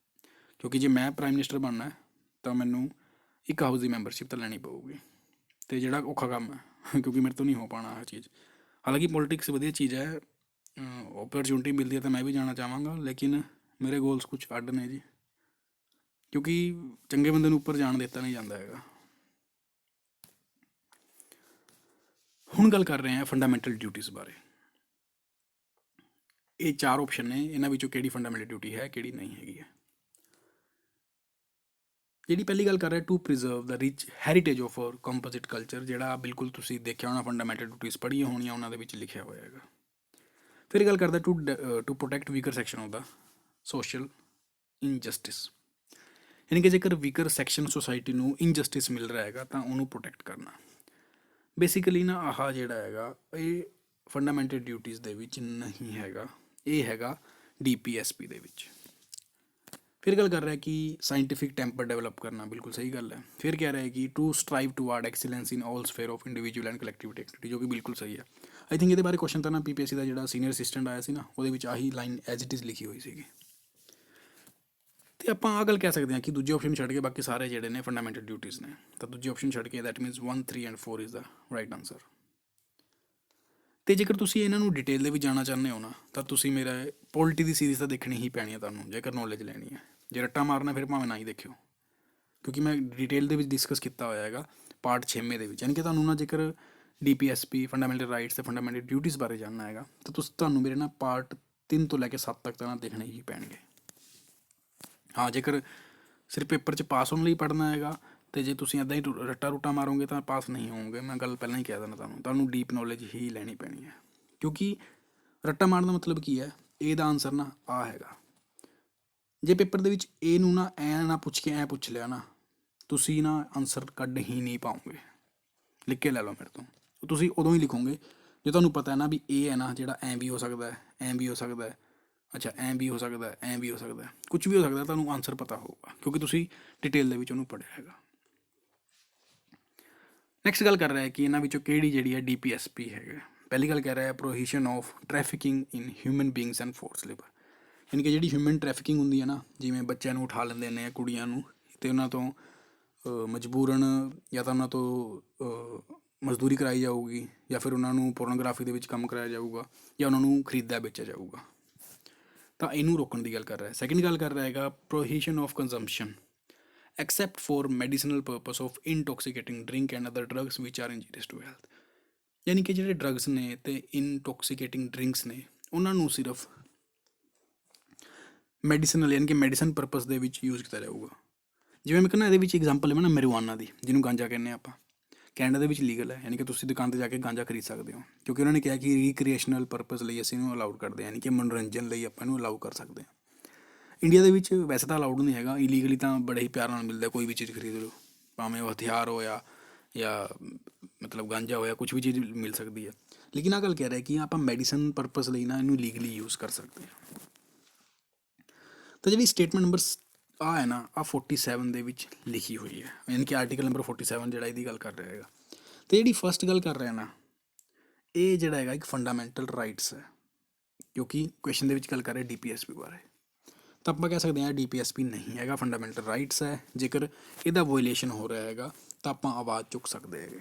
ਕਿਉਂਕਿ ਜੇ ਮੈਂ ਪ੍ਰਾਈਮ ਮਿਨਿਸਟਰ ਬਣਨਾ ਤਾਂ ਮੈਨੂੰ ਇੱਕ ਹਾਊਸ ਦੀ ਮੈਂਬਰਸ਼ਿਪ ਤਾਂ ਲੈਣੀ ਪਊਗੀ, ਅਤੇ ਜਿਹੜਾ ਔਖਾ ਕੰਮ ਹੈ ਕਿਉਂਕਿ ਮੇਰੇ ਤੋਂ ਨਹੀਂ ਹੋ ਪਾਉਣਾ ਇਹ ਚੀਜ਼। ਹਾਲਾਂਕਿ ਪੋਲੀਟਿਕਸ ਵਧੀਆ ਚੀਜ਼ ਹੈ, ਓਪਰਚੁਨਿਟੀ ਮਿਲਦੀ ਹੈ ਤਾਂ ਮੈਂ ਵੀ ਜਾਣਾ ਚਾਹਾਂਗਾ, ਲੇਕਿਨ ਮੇਰੇ ਗੋਲਸ ਕੁਛ ਅੱਡ ਨੇ ਜੀ, ਕਿਉਂਕਿ ਚੰਗੇ ਬੰਦੇ ਨੂੰ ਉੱਪਰ ਜਾਣ ਦਿੱਤਾ ਨਹੀਂ ਜਾਂਦਾ ਹੈਗਾ। ਹੁਣ ਗੱਲ ਕਰ ਰਹੇ ਹਾਂ ਫੰਡਾਮੈਂਟਲ ਡਿਊਟੀਜ਼ ਬਾਰੇ। ਇਹ 4 ਆਪਸ਼ਨ ਨੇ, ਇਹਨਾਂ ਵਿੱਚੋਂ ਕਿਹੜੀ ਫੰਡਾਮੈਂਟਲ ਡਿਊਟੀ ਹੈ, ਕਿਹੜੀ ਨਹੀਂ ਹੈਗੀ ਹੈ। ਜਿਹੜੀ ਪਹਿਲੀ ਗੱਲ ਕਰ ਰਿਹਾ to preserve the rich heritage of our composite culture, ਜਿਹੜਾ ਬਿਲਕੁਲ ਤੁਸੀਂ ਦੇਖਿਆ ਹੋਣਾ, ਫੰਡਾਮੈਂਟਲ ਡਿਊਟੀਜ਼ ਪੜ੍ਹੀਆਂ ਹੋਣੀਆਂ, ਉਹਨਾਂ ਦੇ ਵਿੱਚ ਲਿਖਿਆ ਹੋਇਆ ਹੈਗਾ। ਫਿਰ ਗੱਲ ਕਰਦਾ to protect weaker section of the social injustice, ਯਾਨੀ ਕਿ ਜੇਕਰ ਵੀਕਰ ਸੈਕਸ਼ਨ ਸੋਸਾਇਟੀ ਨੂੰ ਇਨਜਸਟਿਸ ਮਿਲ ਰਿਹਾ ਹੈਗਾ ਤਾਂ ਉਹਨੂੰ ਪ੍ਰੋਟੈਕਟ ਕਰਨਾ। ਬੇਸਿਕਲੀ ਨਾ ਆਹ ਜਿਹੜਾ ਹੈਗਾ ਇਹ ਫੰਡਾਮੈਂਟਲ ਡਿਊਟੀਜ਼ ਦੇ ਵਿੱਚ ਨਹੀਂ ਹੈਗਾ, ਇਹ ਹੈਗਾ DPSP ਦੇ ਵਿੱਚ। ਫਿਰ ਗੱਲ ਕਰ ਰਿਹਾ ਕਿ ਸਾਇੰਟੀਫਿਕ ਟੈਂਪਰ ਡਿਵੈਲਪ ਕਰਨਾ, ਬਿਲਕੁਲ ਸਹੀ ਗੱਲ ਹੈ। ਫਿਰ ਕਹਿ ਰਿਹਾ ਕਿ to strive toward excellence in all sphere of individual and collective activity, ਜੋ ਕਿ ਬਿਲਕੁਲ ਸਹੀ ਹੈ। ਆਈ ਥਿੰਕ ਇਹਦੇ ਬਾਰੇ ਕੁਐਸਚਨ ਤਾਂ ਨਾ PPSC ਦਾ ਜਿਹੜਾ ਸੀਨੀਅਰ ਅਸਿਸਟੈਂਟ ਆਇਆ ਸੀ ਨਾ, ਉਹਦੇ ਵਿੱਚ ਆਹੀ ਲਾਈਨ ਐਜ਼ ਇਟ ਇਜ਼ ਲਿਖੀ ਹੋਈ ਸੀਗੀ। ਅਤੇ ਆਪਾਂ ਆਹ ਗੱਲ ਕਹਿ ਸਕਦੇ ਹਾਂ ਕਿ ਦੂਜੇ ਆਪਸ਼ਨ ਛੱਡ ਕੇ ਬਾਕੀ ਸਾਰੇ ਜਿਹੜੇ ਨੇ ਫੰਡਾਮੈਂਟਲ ਡਿਊਟੀਜ਼ ਨੇ, ਤਾਂ ਦੂਜੇ ਆਪਸ਼ਨ ਛੱਡ ਕੇ that means 1, 3 and 4 is the right answer. ਅਤੇ ਜੇਕਰ ਤੁਸੀਂ ਇਹਨਾਂ ਨੂੰ ਡਿਟੇਲ ਦੇ ਵਿੱਚ ਜਾਣਾ ਚਾਹੁੰਦੇ ਹੋ ਨਾ, ਤਾਂ ਤੁਸੀਂ ਮੇਰਾ ਪੋਲਿਟੀ ਦੀ ਸੀਰੀਜ਼ ਤਾਂ ਦੇਖਣੀ ਹੀ ਪੈਣੀ ਹੈ ਤੁਹਾਨੂੰ, ਜੇਕਰ ਨੌਲੇਜ ਲੈਣੀ ਹੈ। ਜੇ ਰੱਟਾ ਮਾਰਨਾ ਫਿਰ ਭਾਵੇਂ ਨਾ ਹੀ ਦੇਖਿਓ, ਕਿਉਂਕਿ ਮੈਂ ਡਿਟੇਲ ਦੇ ਵਿੱਚ ਡਿਸਕਸ ਕੀਤਾ ਹੋਇਆ ਹੈਗਾ ਪਾਰਟ 6ਵੇਂ ਦੇ ਵਿੱਚ। ਯਾਨੀ ਕਿ ਤੁਹਾਨੂੰ ਨਾ ਜੇਕਰ DPSP ਫੰਡਾਮੈਂਟਲ ਰਾਈਟਸ ਅਤੇ ਫੰਡਾਮੈਂਟਲ ਡਿਊਟੀਜ਼ ਬਾਰੇ ਜਾਣਨਾ ਹੈਗਾ ਤਾਂ ਤੁਹਾਨੂੰ ਮੇਰੇ ਨਾਲ ਪਾਰਟ 3 ਤੋਂ ਲੈ ਕੇ 7 ਤੱਕ ਤਾਂ ਨਾ ਦੇਖਣੇ ਹੀ ਪੈਣਗੇ। ਹਾਂ, ਜੇਕਰ ਸਿਰਫ ਪੇਪਰ 'ਚ ਪਾਸ ਹੋਣ ਲਈ ਪੜ੍ਹਨਾ ਹੈਗਾ ਅਤੇ ਜੇ ਤੁਸੀਂ ਇੱਦਾਂ ਹੀ ਰੱਟਾ ਰੁੱਟਾ ਮਾਰੋਗੇ ਤਾਂ ਪਾਸ ਨਹੀਂ ਹੋਵੋਗੇ। ਮੈਂ ਗੱਲ ਪਹਿਲਾਂ ਹੀ ਕਹਿ ਦਿੰਦਾ ਤੁਹਾਨੂੰ ਡੀਪ ਨੌਲੇਜ ਹੀ ਲੈਣੀ ਪੈਣੀ ਹੈ, ਕਿਉਂਕਿ ਰੱਟਾ ਮਾਰਨ ਦਾ ਮਤਲਬ ਕੀ ਹੈ, ਇਹਦਾ ਆਨਸਰ ਨਾ ਆਹ ਹੈਗਾ। ਜੇ ਪੇਪਰ ਦੇ ਵਿੱਚ ਇਹ ਨੂੰ ਨਾ ਐਂ ਨਾ ਪੁੱਛ ਕੇ ਐਂ ਪੁੱਛ ਲਿਆ ਨਾ, ਤੁਸੀਂ ਨਾ ਆਨਸਰ ਕੱਢ ਹੀ ਨਹੀਂ ਪਾਓਗੇ। ਲਿਖ ਕੇ ਲੈ ਲਓ ਮੇਰੇ ਤੋਂ, ਤੁਸੀਂ ਉਦੋਂ ਹੀ ਲਿਖੋਗੇ ਜੇ ਤੁਹਾਨੂੰ ਪਤਾ ਹੈ ਨਾ ਵੀ ਇਹ ਹੈ ਨਾ ਜਿਹੜਾ ਐਂ ਵੀ ਹੋ ਸਕਦਾ, ਐਂ ਵੀ ਹੋ ਸਕਦਾ, ਅੱਛਾ ਐਂ ਵੀ ਹੋ ਸਕਦਾ, ਐਂ ਵੀ ਹੋ ਸਕਦਾ, ਕੁਛ ਵੀ ਹੋ ਸਕਦਾ, ਤੁਹਾਨੂੰ ਆਨਸਰ ਪਤਾ ਹੋਊਗਾ ਕਿਉਂਕਿ ਤੁਸੀਂ ਡਿਟੇਲ ਦੇ ਵਿੱਚ ਉਹਨੂੰ ਪੜ੍ਹਿਆ ਹੈਗਾ। ਨੈਕਸਟ ਗੱਲ ਕਰ ਰਿਹਾ ਕਿ ਇਹਨਾਂ ਵਿੱਚੋਂ ਕਿਹੜੀ ਜਿਹੜੀ ਹੈ DPSP ਹੈਗਾ। ਪਹਿਲੀ ਗੱਲ ਕਹਿ ਰਿਹਾ prohibition of trafficking in human beings and force labour, ਯਾਨੀ ਕਿ ਜਿਹੜੀ ਹਿਊਮਨ ਟਰੈਫਿਕਿੰਗ ਹੁੰਦੀ ਹੈ ਨਾ, ਜਿਵੇਂ ਬੱਚਿਆਂ ਨੂੰ ਉਠਾ ਲੈਂਦੇ ਨੇ ਕੁੜੀਆਂ ਨੂੰ ਅਤੇ ਉਹਨਾਂ ਤੋਂ ਮਜਬੂਰਨ ਜਾਂ ਤਾਂ ਉਹਨਾਂ ਤੋਂ ਮਜ਼ਦੂਰੀ ਕਰਾਈ ਜਾਊਗੀ, ਜਾਂ ਫਿਰ ਉਹਨਾਂ ਨੂੰ ਪੋਰਨੋਗ੍ਰਾਫੀ ਦੇ ਵਿੱਚ ਕੰਮ ਕਰਾਇਆ ਜਾਊਗਾ, ਜਾਂ ਉਹਨਾਂ ਨੂੰ ਖਰੀਦਿਆ ਵੇਚਿਆ ਜਾਊਗਾ, ਤਾਂ ਇਹਨੂੰ ਰੋਕਣ ਦੀ ਗੱਲ ਕਰ ਰਿਹਾ। ਸੈਕਿੰਡ ਗੱਲ ਕਰ ਰਿਹਾ ਹੈਗਾ prohibition of consumption except for medicinal purpose of intoxicating drink and other drugs which are injurious to health, ਯਾਨੀ ਕਿ ਜਿਹੜੇ ਡਰੱਗਸ ਨੇ ਅਤੇ ਇਨਟੋਕਸੀਕੇਟਿੰਗ ਡਰਿੰਕਸ ਨੇ ਉਹਨਾਂ ਨੂੰ ਸਿਰਫ ਮੈਡੀਸਨਲ ਯਾਨੀ ਕਿ ਮੈਡੀਸਨ ਪਰਪਸ ਦੇ ਵਿੱਚ ਯੂਜ਼ ਕੀਤਾ ਜਾਊਗਾ। ਜਿਵੇਂ ਮੈਂ ਕਹਿੰਦਾ ਇਹਦੇ ਵਿੱਚ ਐਗਜ਼ਾਮਪਲ ਲਵਾਂ ਨਾ ਮੈਰੀਜੁਆਨਾ ਦੀ, ਜਿਹਨੂੰ ਗਾਂਜਾ ਕਹਿੰਦੇ ਆਪਾਂ, ਕੈਨੇਡਾ ਦੇ ਵਿੱਚ ਲੀਗਲ ਹੈ, ਯਾਨੀ ਕਿ ਤੁਸੀਂ ਦੁਕਾਨ 'ਤੇ ਜਾ ਕੇ ਗਾਂਜਾ ਖਰੀਦ ਸਕਦੇ ਹੋ, ਕਿਉਂਕਿ ਉਹਨਾਂ ਨੇ ਕਿਹਾ ਕਿ ਰੀਕ੍ਰੀਏਸ਼ਨਲ ਪਰਪਸ ਲਈ ਅਸੀਂ ਇਹਨੂੰ ਅਲਾਊਡ ਕਰਦੇ ਹਾਂ, ਯਾਨੀ ਕਿ ਮਨੋਰੰਜਨ ਲਈ ਆਪਾਂ ਇਹਨੂੰ ਅਲਾਊ ਕਰ ਸਕਦੇ ਹਾਂ। ਇੰਡੀਆ ਦੇ ਵਿੱਚ ਵੈਸੇ ਤਾਂ ਅਲਾਊਡ ਨਹੀਂ ਹੈਗਾ, ਇਲੀਗਲੀ ਤਾਂ ਬੜੇ ਹੀ ਪਿਆਰ ਨਾਲ ਮਿਲਦਾ, ਕੋਈ ਵੀ ਚੀਜ਼ ਖਰੀਦ ਲਓ, ਭਾਵੇਂ ਉਹ ਹਥਿਆਰ ਹੋਇਆ ਜਾਂ ਮਤਲਬ ਗਾਂਜਾ ਹੋਇਆ, ਕੁਛ ਵੀ ਚੀਜ਼ ਮਿਲ ਸਕਦੀ ਹੈ। ਲੇਕਿਨ ਆਹ ਗੱਲ ਕਹਿ ਰਿਹਾ ਕਿ ਆਪਾਂ ਮੈਡੀਸਨ ਪਰਪਸ ਲਈ ਨਾ ਇਹਨੂੰ ਲੀਗਲੀ ਯੂਜ਼ ਕਰ ਸਕਦੇ ਹਾਂ। ਤਾਂ ਜਿਹੜੀ ਸਟੇਟਮੈਂਟ ਨੰਬਰ ਆਹ ਹੈ ਨਾ, ਆਹ 47 ਦੇ ਵਿੱਚ ਲਿਖੀ ਹੋਈ ਹੈ, ਯਾਨੀ ਕਿ ਆਰਟੀਕਲ ਨੰਬਰ 47 ਜਿਹੜਾ ਇਹਦੀ ਗੱਲ ਕਰ ਰਿਹਾ ਹੈਗਾ। ਅਤੇ ਜਿਹੜੀ ਫਸਟ ਗੱਲ ਕਰ ਰਿਹਾ ਨਾ ਇਹ ਜਿਹੜਾ ਹੈਗਾ ਇੱਕ ਫੰਡਾਮੈਂਟਲ ਰਾਈਟਸ ਹੈ, ਕਿਉਂਕਿ ਕੁਐਸਚਨ ਦੇ ਵਿੱਚ ਗੱਲ ਕਰ ਰਹੇ DPSP ਬਾਰੇ। ਤਾਂ ਆਪਾਂ ਕਹਿ ਸਕਦੇ ਹਾਂ DPSP ਨਹੀਂ ਹੈਗਾ, ਫੰਡਾਮੈਂਟਲ ਰਾਈਟਸ ਹੈ। ਜੇਕਰ ਇਹਦਾ ਵੋਇਲੇਸ਼ਨ ਹੋ ਰਿਹਾ ਹੈਗਾ ਤਾਂ ਆਪਾਂ ਆਵਾਜ਼ ਚੁੱਕ ਸਕਦੇ ਹੈਗੇ,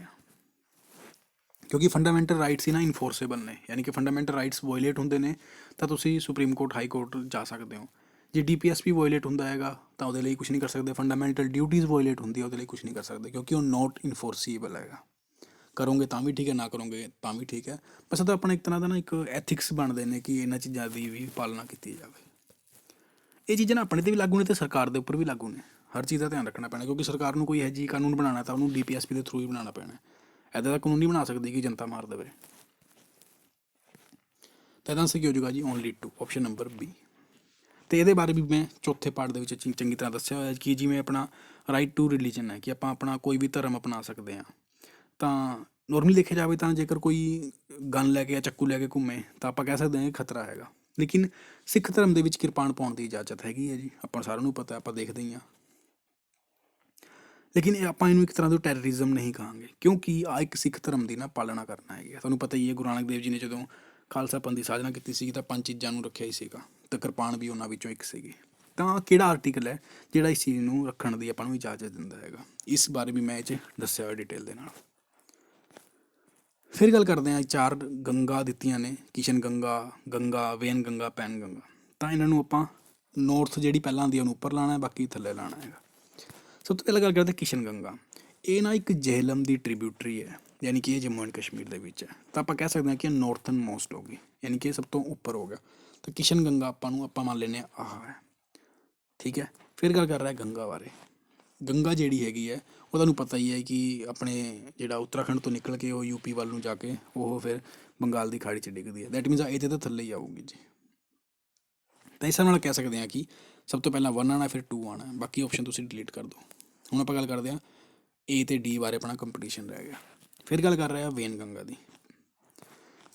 ਕਿਉਂਕਿ ਫੰਡਾਮੈਂਟਲ ਰਾਈਟਸ ਹੀ ਨਾ ਇਨਫੋਰਸੇਬਲ ਨੇ, ਯਾਨੀ ਕਿ ਫੰਡਾਮੈਂਟਲ ਰਾਈਟਸ ਵੋਇਲੇਟ ਹੁੰਦੇ ਨੇ ਤਾਂ ਤੁਸੀਂ ਸੁਪਰੀਮ ਕੋਰਟ, ਹਾਈ ਕੋਰਟ ਜਾ ਸਕਦੇ ਹੋ। ਜੇ DPSP ਵੋਇਲੇਟ ਹੁੰਦਾ ਹੈਗਾ ਤਾਂ ਉਹਦੇ ਲਈ ਕੁਛ ਨਹੀਂ ਕਰ ਸਕਦੇ। ਫੰਡਾਮੈਂਟਲ ਡਿਊਟੀਜ਼ ਵੋਇਲੇਟ ਹੁੰਦੀ ਹੈ, ਉਹਦੇ ਲਈ ਕੁਛ ਨਹੀਂ ਕਰ ਸਕਦੇ, ਕਿਉਂਕਿ ਉਹ ਨੋਟ ਇਨਫੋਰਸੀਬਲ ਹੈਗਾ। ਕਰੋਗੇ ਤਾਂ ਵੀ ਠੀਕ ਹੈ, ਨਾ ਕਰੋਗੇ ਤਾਂ ਵੀ ਠੀਕ ਹੈ। ਬਸ ਤਾਂ ਆਪਣਾ ਇੱਕ ਤਰ੍ਹਾਂ ਦਾ ਨਾ ਇੱਕ ਐਥਿਕਸ ਬਣਦੇ ਨੇ ਕਿ ਇਹਨਾਂ ਚੀਜ਼ਾਂ ਦੀ ਵੀ ਪਾਲਣਾ ਕੀਤੀ ਜਾਵੇ। ਇਹ ਚੀਜ਼ਾਂ ਨਾ ਆਪਣੇ 'ਤੇ ਵੀ ਲਾਗੂ ਨੇ ਅਤੇ ਸਰਕਾਰ ਦੇ ਉੱਪਰ ਵੀ ਲਾਗੂ ਨੇ। ਹਰ ਚੀਜ਼ ਦਾ ਧਿਆਨ ਰੱਖਣਾ ਪੈਣਾ, ਕਿਉਂਕਿ ਸਰਕਾਰ ਨੂੰ ਕੋਈ ਇਹੋ ਜਿਹੀ ਕਾਨੂੰਨ ਬਣਾਉਣਾ ਤਾਂ ਉਹਨੂੰ DPSP ਦੇ ਥਰੂ ਹੀ ਬਣਾਉਣਾ ਪੈਣਾ। ਇੱਦਾਂ ਦਾ ਕਾਨੂੰਨ ਨਹੀਂ ਬਣਾ ਸਕਦੀ ਕਿ ਜਨਤਾ ਮਾਰ ਦੇਵੇ। ਤਾਂ ਇਹਦਾ ਆਨਸਰ ਕੀ ਹੋ ਜਾਊਗਾ ਜੀ? Only 2, option number B। ਅਤੇ ਇਹਦੇ ਬਾਰੇ ਵੀ ਮੈਂ ਚੌਥੇ ਪਾਰਟ ਦੇ ਵਿੱਚ ਚੰਗੀ ਤਰ੍ਹਾਂ ਦੱਸਿਆ ਹੋਇਆ ਕਿ ਜਿਵੇਂ ਆਪਣਾ ਰਾਈਟ ਟੂ ਰਿਲੀਜਨ ਹੈ, ਕਿ ਆਪਾਂ ਆਪਣਾ ਕੋਈ ਵੀ ਧਰਮ ਅਪਣਾ ਸਕਦੇ ਹਾਂ। ਤਾਂ ਨੋਰਮਲੀ ਦੇਖਿਆ ਜਾਵੇ ਤਾਂ ਜੇਕਰ ਕੋਈ ਗਨ ਲੈ ਕੇ ਜਾਂ ਚੱਕੂ ਲੈ ਕੇ ਘੁੰਮੇ ਤਾਂ ਆਪਾਂ ਕਹਿ ਸਕਦੇ ਹਾਂ ਕਿ ਖਤਰਾ ਹੈਗਾ। ਲੇਕਿਨ ਸਿੱਖ ਧਰਮ ਦੇ ਵਿੱਚ ਕਿਰਪਾਨ ਪਾਉਣ ਦੀ ਇਜਾਜ਼ਤ ਹੈਗੀ ਹੈ ਜੀ, ਆਪਾਂ ਸਾਰਿਆਂ ਨੂੰ ਪਤਾ, ਆਪਾਂ ਦੇਖਦੇ ਹੀ ਹਾਂ। ਲੇਕਿਨ ਇਹ ਆਪਾਂ ਇਹਨੂੰ ਇੱਕ ਤਰ੍ਹਾਂ ਦਾ ਟੈਰਰਿਜ਼ਮ ਨਹੀਂ ਕਹਾਂਗੇ, ਕਿਉਂਕਿ ਆ ਇੱਕ ਸਿੱਖ ਧਰਮ ਦੀ ਨਾ ਪਾਲਣਾ ਕਰਨਾ ਹੈਗੀ। ਤੁਹਾਨੂੰ ਪਤਾ ਹੀ ਹੈ ਗੁਰੂ ਨਾਨਕ ਦੇਵ ਜੀ ਨੇ ਜਦੋਂ ਖਾਲਸਾ ਪੰਥ ਦੀ ਸਾਜਨਾ ਕੀਤੀ ਸੀਗੀ ਤਾਂ 5 ਚੀਜ਼ਾਂ ਨੂੰ ਰੱਖਿਆ ਹੀ ਸੀਗਾ, ਅਤੇ ਕਿਰਪਾਨ ਵੀ ਉਹਨਾਂ ਵਿੱਚੋਂ ਇੱਕ ਸੀਗੀ। ਤਾਂ ਕਿਹੜਾ ਆਰਟੀਕਲ ਹੈ ਜਿਹੜਾ ਇਸ ਚੀਜ਼ ਨੂੰ ਰੱਖਣ ਦੀ ਆਪਾਂ ਨੂੰ ਇਜਾਜ਼ਤ ਦਿੰਦਾ ਹੈਗਾ? ਇਸ ਬਾਰੇ ਵੀ ਮੈਂ ਇਹ 'ਚ ਦੱਸਿਆ ਹੋਇਆ ਡਿਟੇਲ ਦੇ ਨਾਲ। ਫਿਰ ਗੱਲ ਕਰਦੇ ਹਾਂ, 4 ਗੰਗਾ ਦਿੱਤੀਆਂ ਨੇ, ਕਿਸ਼ਨ ਗੰਗਾ, ਗੰਗਾ, ਵੇਨ ਗੰਗਾ, ਪੈਨ ਗੰਗਾ। ਤਾਂ ਇਹਨਾਂ ਨੂੰ ਆਪਾਂ ਨੌਰਥ ਜਿਹੜੀ ਪਹਿਲਾਂ ਆਉਂਦੀ ਹੈ ਉਹਨੂੰ ਉੱਪਰ ਲਾਉਣਾ, ਬਾਕੀ ਥੱਲੇ ਲਾਉਣਾ ਹੈਗਾ। ਸਭ ਤੋਂ ਪਹਿਲਾਂ ਗੱਲ ਕਰਦੇ ਕਿਸ਼ਨ ਗੰਗਾ। ਇਹ ਨਾ ਇੱਕ ਜੇਹਲਮ ਦੀ ਟ੍ਰਿਬਿਊਟਰੀ ਹੈ, ਯਾਨੀ ਕਿ ਇਹ ਜੰਮੂ ਐਂਡ ਕਸ਼ਮੀਰ ਦੇ ਵਿੱਚ ਹੈ। ਤਾਂ ਆਪਾਂ ਕਹਿ ਸਕਦੇ ਹਾਂ ਕਿ ਇਹ ਨੌਰਥਨ ਮੋਸਟ ਹੋ ਗਈ, ਯਾਨੀ ਕਿ ਇਹ ਸਭ ਤੋਂ ਉੱਪਰ ਹੋ ਗਿਆ। ਤਾਂ ਕਿਸ਼ਨ ਗੰਗਾ ਆਪਾਂ ਮੰਨ ਲੈਂਦੇ ਹਾਂ ਆਹ ਹੈ, ਠੀਕ ਹੈ। ਫਿਰ ਗੱਲ ਕਰ ਰਿਹਾ ਗੰਗਾ ਬਾਰੇ। ਗੰਗਾ ਜਿਹੜੀ ਹੈਗੀ ਹੈ ਉਹ ਤੁਹਾਨੂੰ ਪਤਾ ਹੀ ਹੈ ਕਿ ਆਪਣੇ ਜਿਹੜਾ ਉੱਤਰਾਖੰਡ ਤੋਂ ਨਿਕਲ ਕੇ ਉਹ UP ਵੱਲ ਨੂੰ ਜਾ ਕੇ ਉਹ ਫਿਰ ਬੰਗਾਲ ਦੀ ਖਾੜੀ 'ਚ ਡਿੱਗਦੀ ਹੈ। ਦੈਟ ਮੀਨਸ ਇਹਦੇ ਤਾਂ ਥੱਲੇ ਹੀ ਆਊਗੀ ਜੀ। ਤਾਂ ਇਸ ਨਾਲ ਕਹਿ ਸਕਦੇ ਹਾਂ ਕਿ ਸਭ ਤੋਂ ਪਹਿਲਾਂ 1 ਆਉਣਾ, ਫਿਰ 2 ਆਉਣਾ, ਬਾਕੀ ਆਪਸ਼ਨ ਤੁਸੀਂ ਡਿਲੀਟ ਕਰ ਦਿਓ। ਹੁਣ ਆਪਾਂ ਗੱਲ ਕਰਦੇ ਹਾਂ A ਅਤੇ D ਬਾਰੇ, ਆਪਣਾ ਕੰਪੀਟੀਸ਼ਨ ਰਹਿ ਗਿਆ। ਫਿਰ ਗੱਲ ਕਰ ਰਹੇ ਹਾਂ ਵੇਨ ਗੰਗਾ ਦੀ।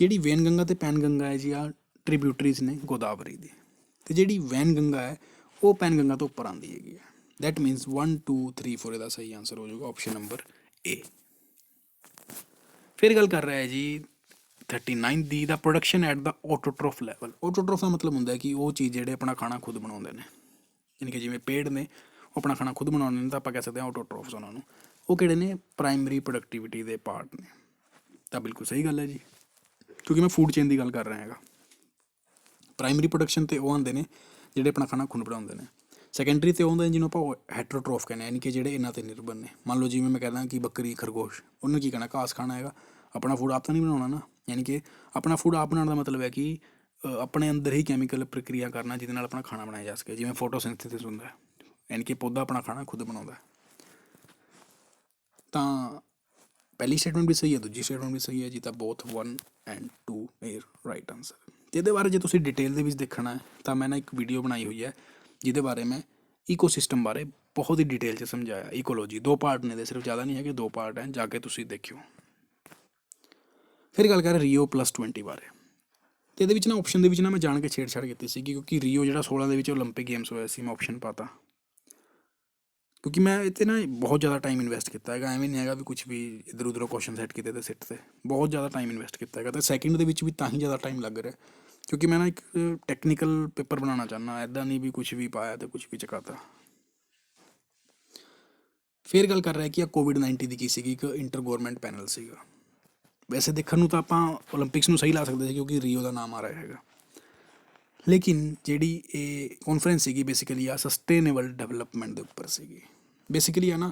ਜਿਹੜੀ ਵੇਨ ਗੰਗਾ ਅਤੇ ਪੈਨ ਗੰਗਾ ਹੈ ਜੀ, ਆ ਟ੍ਰਿਬਿਊਟਰੀਜ਼ ਨੇ ਗੋਦਾਵਰੀ ਦੀ। ਅਤੇ ਜਿਹੜੀ ਵੈਨ ਗੰਗਾ ਹੈ ਉਹ ਪੈਨ ਗੰਗਾ ਤੋਂ ਉੱਪਰ ਆਉਂਦੀ ਹੈਗੀ ਹੈ। ਦੈਟ ਮੀਨਸ 1 2 3 4 ਇਹਦਾ ਸਹੀ ਆਨਸਰ ਹੋ ਜਾਊਗਾ ਆਪਸ਼ਨ ਨੰਬਰ A। ਫਿਰ ਗੱਲ ਕਰ ਰਿਹਾ ਹੈ ਜੀ 39 ਦੀ, ਦਾ ਪ੍ਰੋਡਕਸ਼ਨ ਐਟ ਦਾ ਆਟੋਟ੍ਰੋਫ ਲੈਵਲ। ਆਟੋਟ੍ਰੋਫ ਦਾ ਮਤਲਬ ਹੁੰਦਾ ਕਿ ਉਹ ਚੀਜ਼ ਜਿਹੜੇ ਆਪਣਾ ਖਾਣਾ ਖੁਦ ਬਣਾਉਂਦੇ ਨੇ, ਯਾਨੀ ਕਿ ਜਿਵੇਂ ਪੇੜ ਨੇ ਉਹ ਆਪਣਾ ਖਾਣਾ ਖੁਦ ਬਣਾਉਂਦੇ ਨੇ, ਤਾਂ ਆਪਾਂ ਕਹਿ ਸਕਦੇ ਹਾਂ ਆਟੋਟ੍ਰੋਫਸ ਉਹਨਾਂ ਨੂੰ। ਉਹ ਕਿਹੜੇ ਨੇ? ਪ੍ਰਾਇਮਰੀ ਪ੍ਰੋਡਕਟੀਵਿਟੀ ਦੇ ਪਾਰਟ ਨੇ। ਤਾਂ ਬਿਲਕੁਲ ਸਹੀ ਗੱਲ ਹੈ ਜੀ, ਕਿਉਂਕਿ ਮੈਂ ਫੂਡ ਚੇਨ ਦੀ ਗੱਲ ਕਰ ਰਿਹਾ ਹੈਗਾ। ਪ੍ਰਾਇਮਰੀ ਪ੍ਰੋਡਕਸ਼ਨ 'ਤੇ ਉਹ ਆਉਂਦੇ ਨੇ ਜਿਹੜੇ ਆਪਣਾ ਖਾਣਾ ਖੁਦ ਬਣਾਉਂਦੇ ਨੇ। ਸੈਕੰਡਰੀ 'ਤੇ ਉਹ ਹੁੰਦੇ ਨੇ ਜਿਹਨੂੰ ਆਪਾਂ ਹੈਟਰੋਟ੍ਰੋਫ ਕਹਿੰਦੇ ਹਾਂ, ਯਾਨੀ ਕਿ ਜਿਹੜੇ ਇਹਨਾਂ 'ਤੇ ਨਿਰਭਰ ਨੇ। ਮੰਨ ਲਓ ਜਿਵੇਂ ਮੈਂ ਕਹਿੰਦਾ ਕਿ ਬੱਕਰੀ, ਖਰਗੋਸ਼, ਉਹਨੂੰ ਕੀ ਕਹਿਣਾ? ਘਾਸ ਖਾਣਾ ਹੈਗਾ, ਆਪਣਾ ਫੂਡ ਆਪ ਤਾਂ ਨਹੀਂ ਬਣਾਉਣਾ ਨਾ। ਯਾਨੀ ਕਿ ਆਪਣਾ ਫੂਡ ਆਪ ਬਣਾਉਣ ਦਾ ਮਤਲਬ ਹੈ ਕਿ ਆਪਣੇ ਅੰਦਰ ਹੀ ਕੈਮੀਕਲ ਪ੍ਰਕਿਰਿਆ ਕਰਨਾ ਜਿਹਦੇ ਨਾਲ ਆਪਣਾ ਖਾਣਾ ਬਣਾਇਆ ਜਾ ਸਕੇ, ਜਿਵੇਂ ਫੋਟੋਸਿੰਥੇਸਿਸ ਹੁੰਦਾ, ਯਾਨੀ ਕਿ ਪੌਦਾ ਆਪਣਾ ਖਾਣਾ ਖੁਦ ਬਣਾਉਂਦਾ। ਤਾਂ ਪਹਿਲੀ ਸਟੇਟਮੈਂਟ ਵੀ ਸਹੀ ਹੈ, ਦੂਜੀ ਸਟੇਟਮੈਂਟ ਵੀ ਸਹੀ ਹੈ ਜੀ। ਤਾਂ ਬੋਥ 1 ਐਂਡ 2 ਮੇਰ ਰਾਈਟ ਆਨਸਰ। ਅਤੇ ਇਹਦੇ ਬਾਰੇ ਜੇ ਤੁਸੀਂ ਡਿਟੇਲ ਦੇ ਵਿੱਚ ਦੇਖਣਾ ਹੈ ਤਾਂ ਮੈਂ ਨਾ ਇੱਕ ਵੀਡੀਓ ਬਣਾਈ ਹੋਈ ਹੈ ਜਿਹਦੇ ਬਾਰੇ ਮੈਂ ਈਕੋਸਿਸਟਮ ਬਾਰੇ ਬਹੁਤ ਹੀ ਡਿਟੇਲ 'ਚ ਸਮਝਾਇਆ। ਈਕੋਲੋਜੀ 2 ਪਾਰਟ ਨੇ, ਦੇ ਸਿਰਫ ਜ਼ਿਆਦਾ ਨਹੀਂ ਹੈਗੇ, 2 ਪਾਰਟ ਹੈ, ਜਾ ਕੇ ਤੁਸੀਂ ਦੇਖਿਓ। ਫਿਰ ਗੱਲ ਕਰ ਰੀਓ +20 ਬਾਰੇ। ਅਤੇ ਇਹਦੇ ਵਿੱਚ ਨਾ ਆਪਸ਼ਨ ਦੇ ਵਿੱਚ ਨਾ ਮੈਂ ਜਾਣ ਕੇ ਛੇੜਛਾੜ ਕੀਤੀ ਸੀ, ਕਿਉਂਕਿ ਰੀਓ ਜਿਹੜਾ 16 ਦੇ ਵਿੱਚ ਓਲੰਪਿਕ ਗੇਮਸ ਹੋਇਆ ਸੀ, ਮੈਂ ਆਪਸ਼ਨ ਪਾਤਾ ਕਿਉਂਕਿ ਮੈਂ ਇਹ 'ਤੇ ਨਾ ਬਹੁਤ ਜ਼ਿਆਦਾ ਟਾਈਮ ਇਨਵੈਸਟ ਕੀਤਾ ਹੈਗਾ। ਐਵੇਂ ਨਹੀਂ ਹੈਗਾ ਵੀ ਕੁਛ ਵੀ ਇੱਧਰ ਉੱਧਰੋਂ ਕੁਐਸਚਨ ਸੈੱਟ ਕੀਤੇ ਅਤੇ ਸਿੱਟ 'ਤੇ ਬਹੁਤ ਜ਼ਿਆਦਾ ਟਾਈਮ ਇਨਵੈਸਟ ਕੀਤਾ ਹੈਗਾ। ਅਤੇ ਸੈਕਿੰਡ ਦੇ ਵਿੱਚ ਵੀ ਤਾਂ ਹੀ ਜ਼ਿਆਦਾ ਟਾਈਮ ਲੱਗ ਰਿਹਾ ਕਿਉਂਕਿ ਮੈਂ ਨਾ ਇੱਕ ਟੈਕਨੀਕਲ ਪੇਪਰ ਬਣਾਉਣਾ ਚਾਹੁੰਦਾ, ਇੱਦਾਂ ਨਹੀਂ ਵੀ ਕੁਛ ਵੀ ਪਾਇਆ ਅਤੇ ਕੁਛ ਵੀ ਚਕਾਤਾ। ਫਿਰ ਗੱਲ ਕਰ ਰਿਹਾ ਕਿ ਕੋਵਿਡ-19 ਦੀ ਕੀ ਸੀਗੀ? ਇੱਕ ਇੰਟਰ ਗੌਰਮੈਂਟ ਪੈਨਲ ਸੀਗਾ। ਵੈਸੇ ਦੇਖਣ ਨੂੰ ਤਾਂ ਆਪਾਂ ਓਲੰਪਿਕਸ ਨੂੰ ਸਹੀ ਲਾ ਸਕਦੇ ਸੀ ਕਿਉਂਕਿ ਰੀਓ ਦਾ ਨਾਮ ਆ ਰਿਹਾ ਹੈਗਾ, ਲੇਕਿਨ ਜਿਹੜੀ ਇਹ ਕਾਨਫਰੰਸ ਸੀਗੀ ਬੇਸਿਕਲੀ ਆ ਸਸਟੇਨੇਬਲ ਡਿਵੈਲਪਮੈਂਟ ਦੇ ਉੱਪਰ ਸੀਗੀ। ਬੇਸਿਕਲੀ ਆ ਨਾ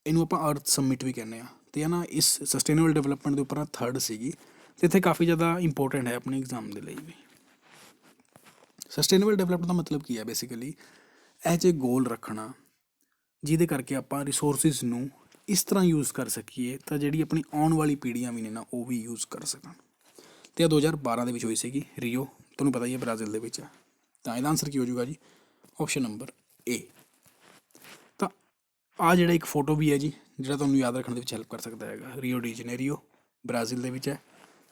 ਇਹਨੂੰ ਆਪਾਂ ਅਰਥ ਸਮਿਟ ਵੀ ਕਹਿੰਦੇ ਹਾਂ, ਅਤੇ ਨਾ ਇਸ ਸਸਟੇਨੇਬਲ ਡਿਵੈਲਪਮੈਂਟ ਦੇ ਉੱਪਰ 3rd ਸੀਗੀ। ਅਤੇ ਇੱਥੇ ਕਾਫੀ ਜ਼ਿਆਦਾ ਇੰਪੋਰਟੈਂਟ ਹੈ ਆਪਣੇ ਐਗਜ਼ਾਮ ਦੇ ਲਈ ਵੀ। ਸਸਟੇਨੇਬਲ ਡਿਵੈਲਪਮੈਂਟ ਦਾ ਮਤਲਬ ਕੀ ਹੈ? ਬੇਸਿਕਲੀ ਇਹ 'ਚ ਗੋਲ ਰੱਖਣਾ ਜਿਹਦੇ ਕਰਕੇ ਆਪਾਂ ਰਿਸੋਰਸਿਸ ਨੂੰ ਇਸ ਤਰ੍ਹਾਂ ਯੂਜ਼ ਕਰ ਸਕੀਏ ਤਾਂ ਜਿਹੜੀ ਆਪਣੀ ਆਉਣ ਵਾਲੀ ਪੀੜ੍ਹੀਆਂ ਵੀ ਨੇ ਨਾ ਉਹ ਵੀ ਯੂਜ਼ ਕਰ ਸਕਣ। ਅਤੇ ਇਹ 2012 ਦੇ ਵਿੱਚ ਹੋਈ ਸੀਗੀ ਰੀਓ, ਤੁਹਾਨੂੰ ਪਤਾ ਹੀ ਹੈ ਬ੍ਰਾਜ਼ੀਲ ਦੇ ਵਿੱਚ ਹੈ। ਤਾਂ ਇਹਦਾ ਆਨਸਰ ਕੀ ਹੋ ਜਾਊਗਾ ਜੀ? Option number A। ਤਾਂ ਆਹ ਜਿਹੜਾ ਇੱਕ ਫੋਟੋ ਵੀ ਹੈ ਜੀ ਜਿਹੜਾ ਤੁਹਾਨੂੰ ਯਾਦ ਰੱਖਣ ਦੇ ਵਿੱਚ ਹੈਲਪ ਕਰ ਸਕਦਾ ਹੈਗਾ। ਰੀਓ ਡੀ ਜਨੇਰੀਓ ਬ੍ਰਾਜ਼ੀਲ ਦੇ ਵਿੱਚ ਹੈ,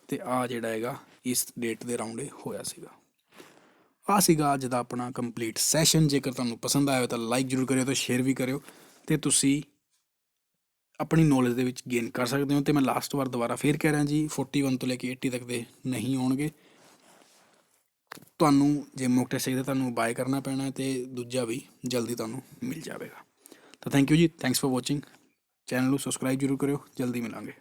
ਅਤੇ ਆਹ ਜਿਹੜਾ ਹੈਗਾ ਇਸ ਡੇਟ ਦੇ ਅਰਾਊਂਡ ਇਹ ਹੋਇਆ ਸੀਗਾ। ਆਹ ਸੀਗਾ ਅੱਜ ਦਾ ਆਪਣਾ ਕੰਪਲੀਟ ਸੈਸ਼ਨ। ਜੇਕਰ ਤੁਹਾਨੂੰ ਪਸੰਦ ਆਇਆ ਤਾਂ ਲਾਈਕ ਜ਼ਰੂਰ ਕਰਿਓ ਅਤੇ ਸ਼ੇਅਰ ਵੀ ਕਰਿਓ, ਅਤੇ ਤੁਸੀਂ ਆਪਣੀ ਨੌਲੇਜ ਦੇ ਵਿੱਚ ਗੇਨ ਕਰ ਸਕਦੇ ਹੋ। ਅਤੇ ਮੈਂ ਲਾਸਟ ਵਾਰ ਦੁਬਾਰਾ ਫੇਰ ਕਹਿ ਰਿਹਾ ਜੀ, 41 ਤੋਂ ਲੈ ਕੇ 80 ਤੱਕ ਦੇ ਨਹੀਂ ਆਉਣਗੇ। ਤੁਹਾਨੂੰ ਜੇ ਮੌਕ ਟੈਸਟ ਚਾਹੀਦਾ ਤੁਹਾਨੂੰ ਬਾਏ ਕਰਨਾ ਪੈਣਾ, ਅਤੇ ਦੂਜਾ ਵੀ ਜਲਦੀ ਤੁਹਾਨੂੰ ਮਿਲ ਜਾਵੇਗਾ। ਤਾਂ ਥੈਂਕ ਯੂ ਜੀ, ਥੈਂਕਸ ਫॉर ਵਾਚਿੰਗ। ਚੈਨਲ ਨੂੰ ਸਬਸਕ੍ਰਾਈਬ ਜ਼ਰੂਰ ਕਰਿਓ। ਜਲਦੀ ਮਿਲਾਂਗੇ।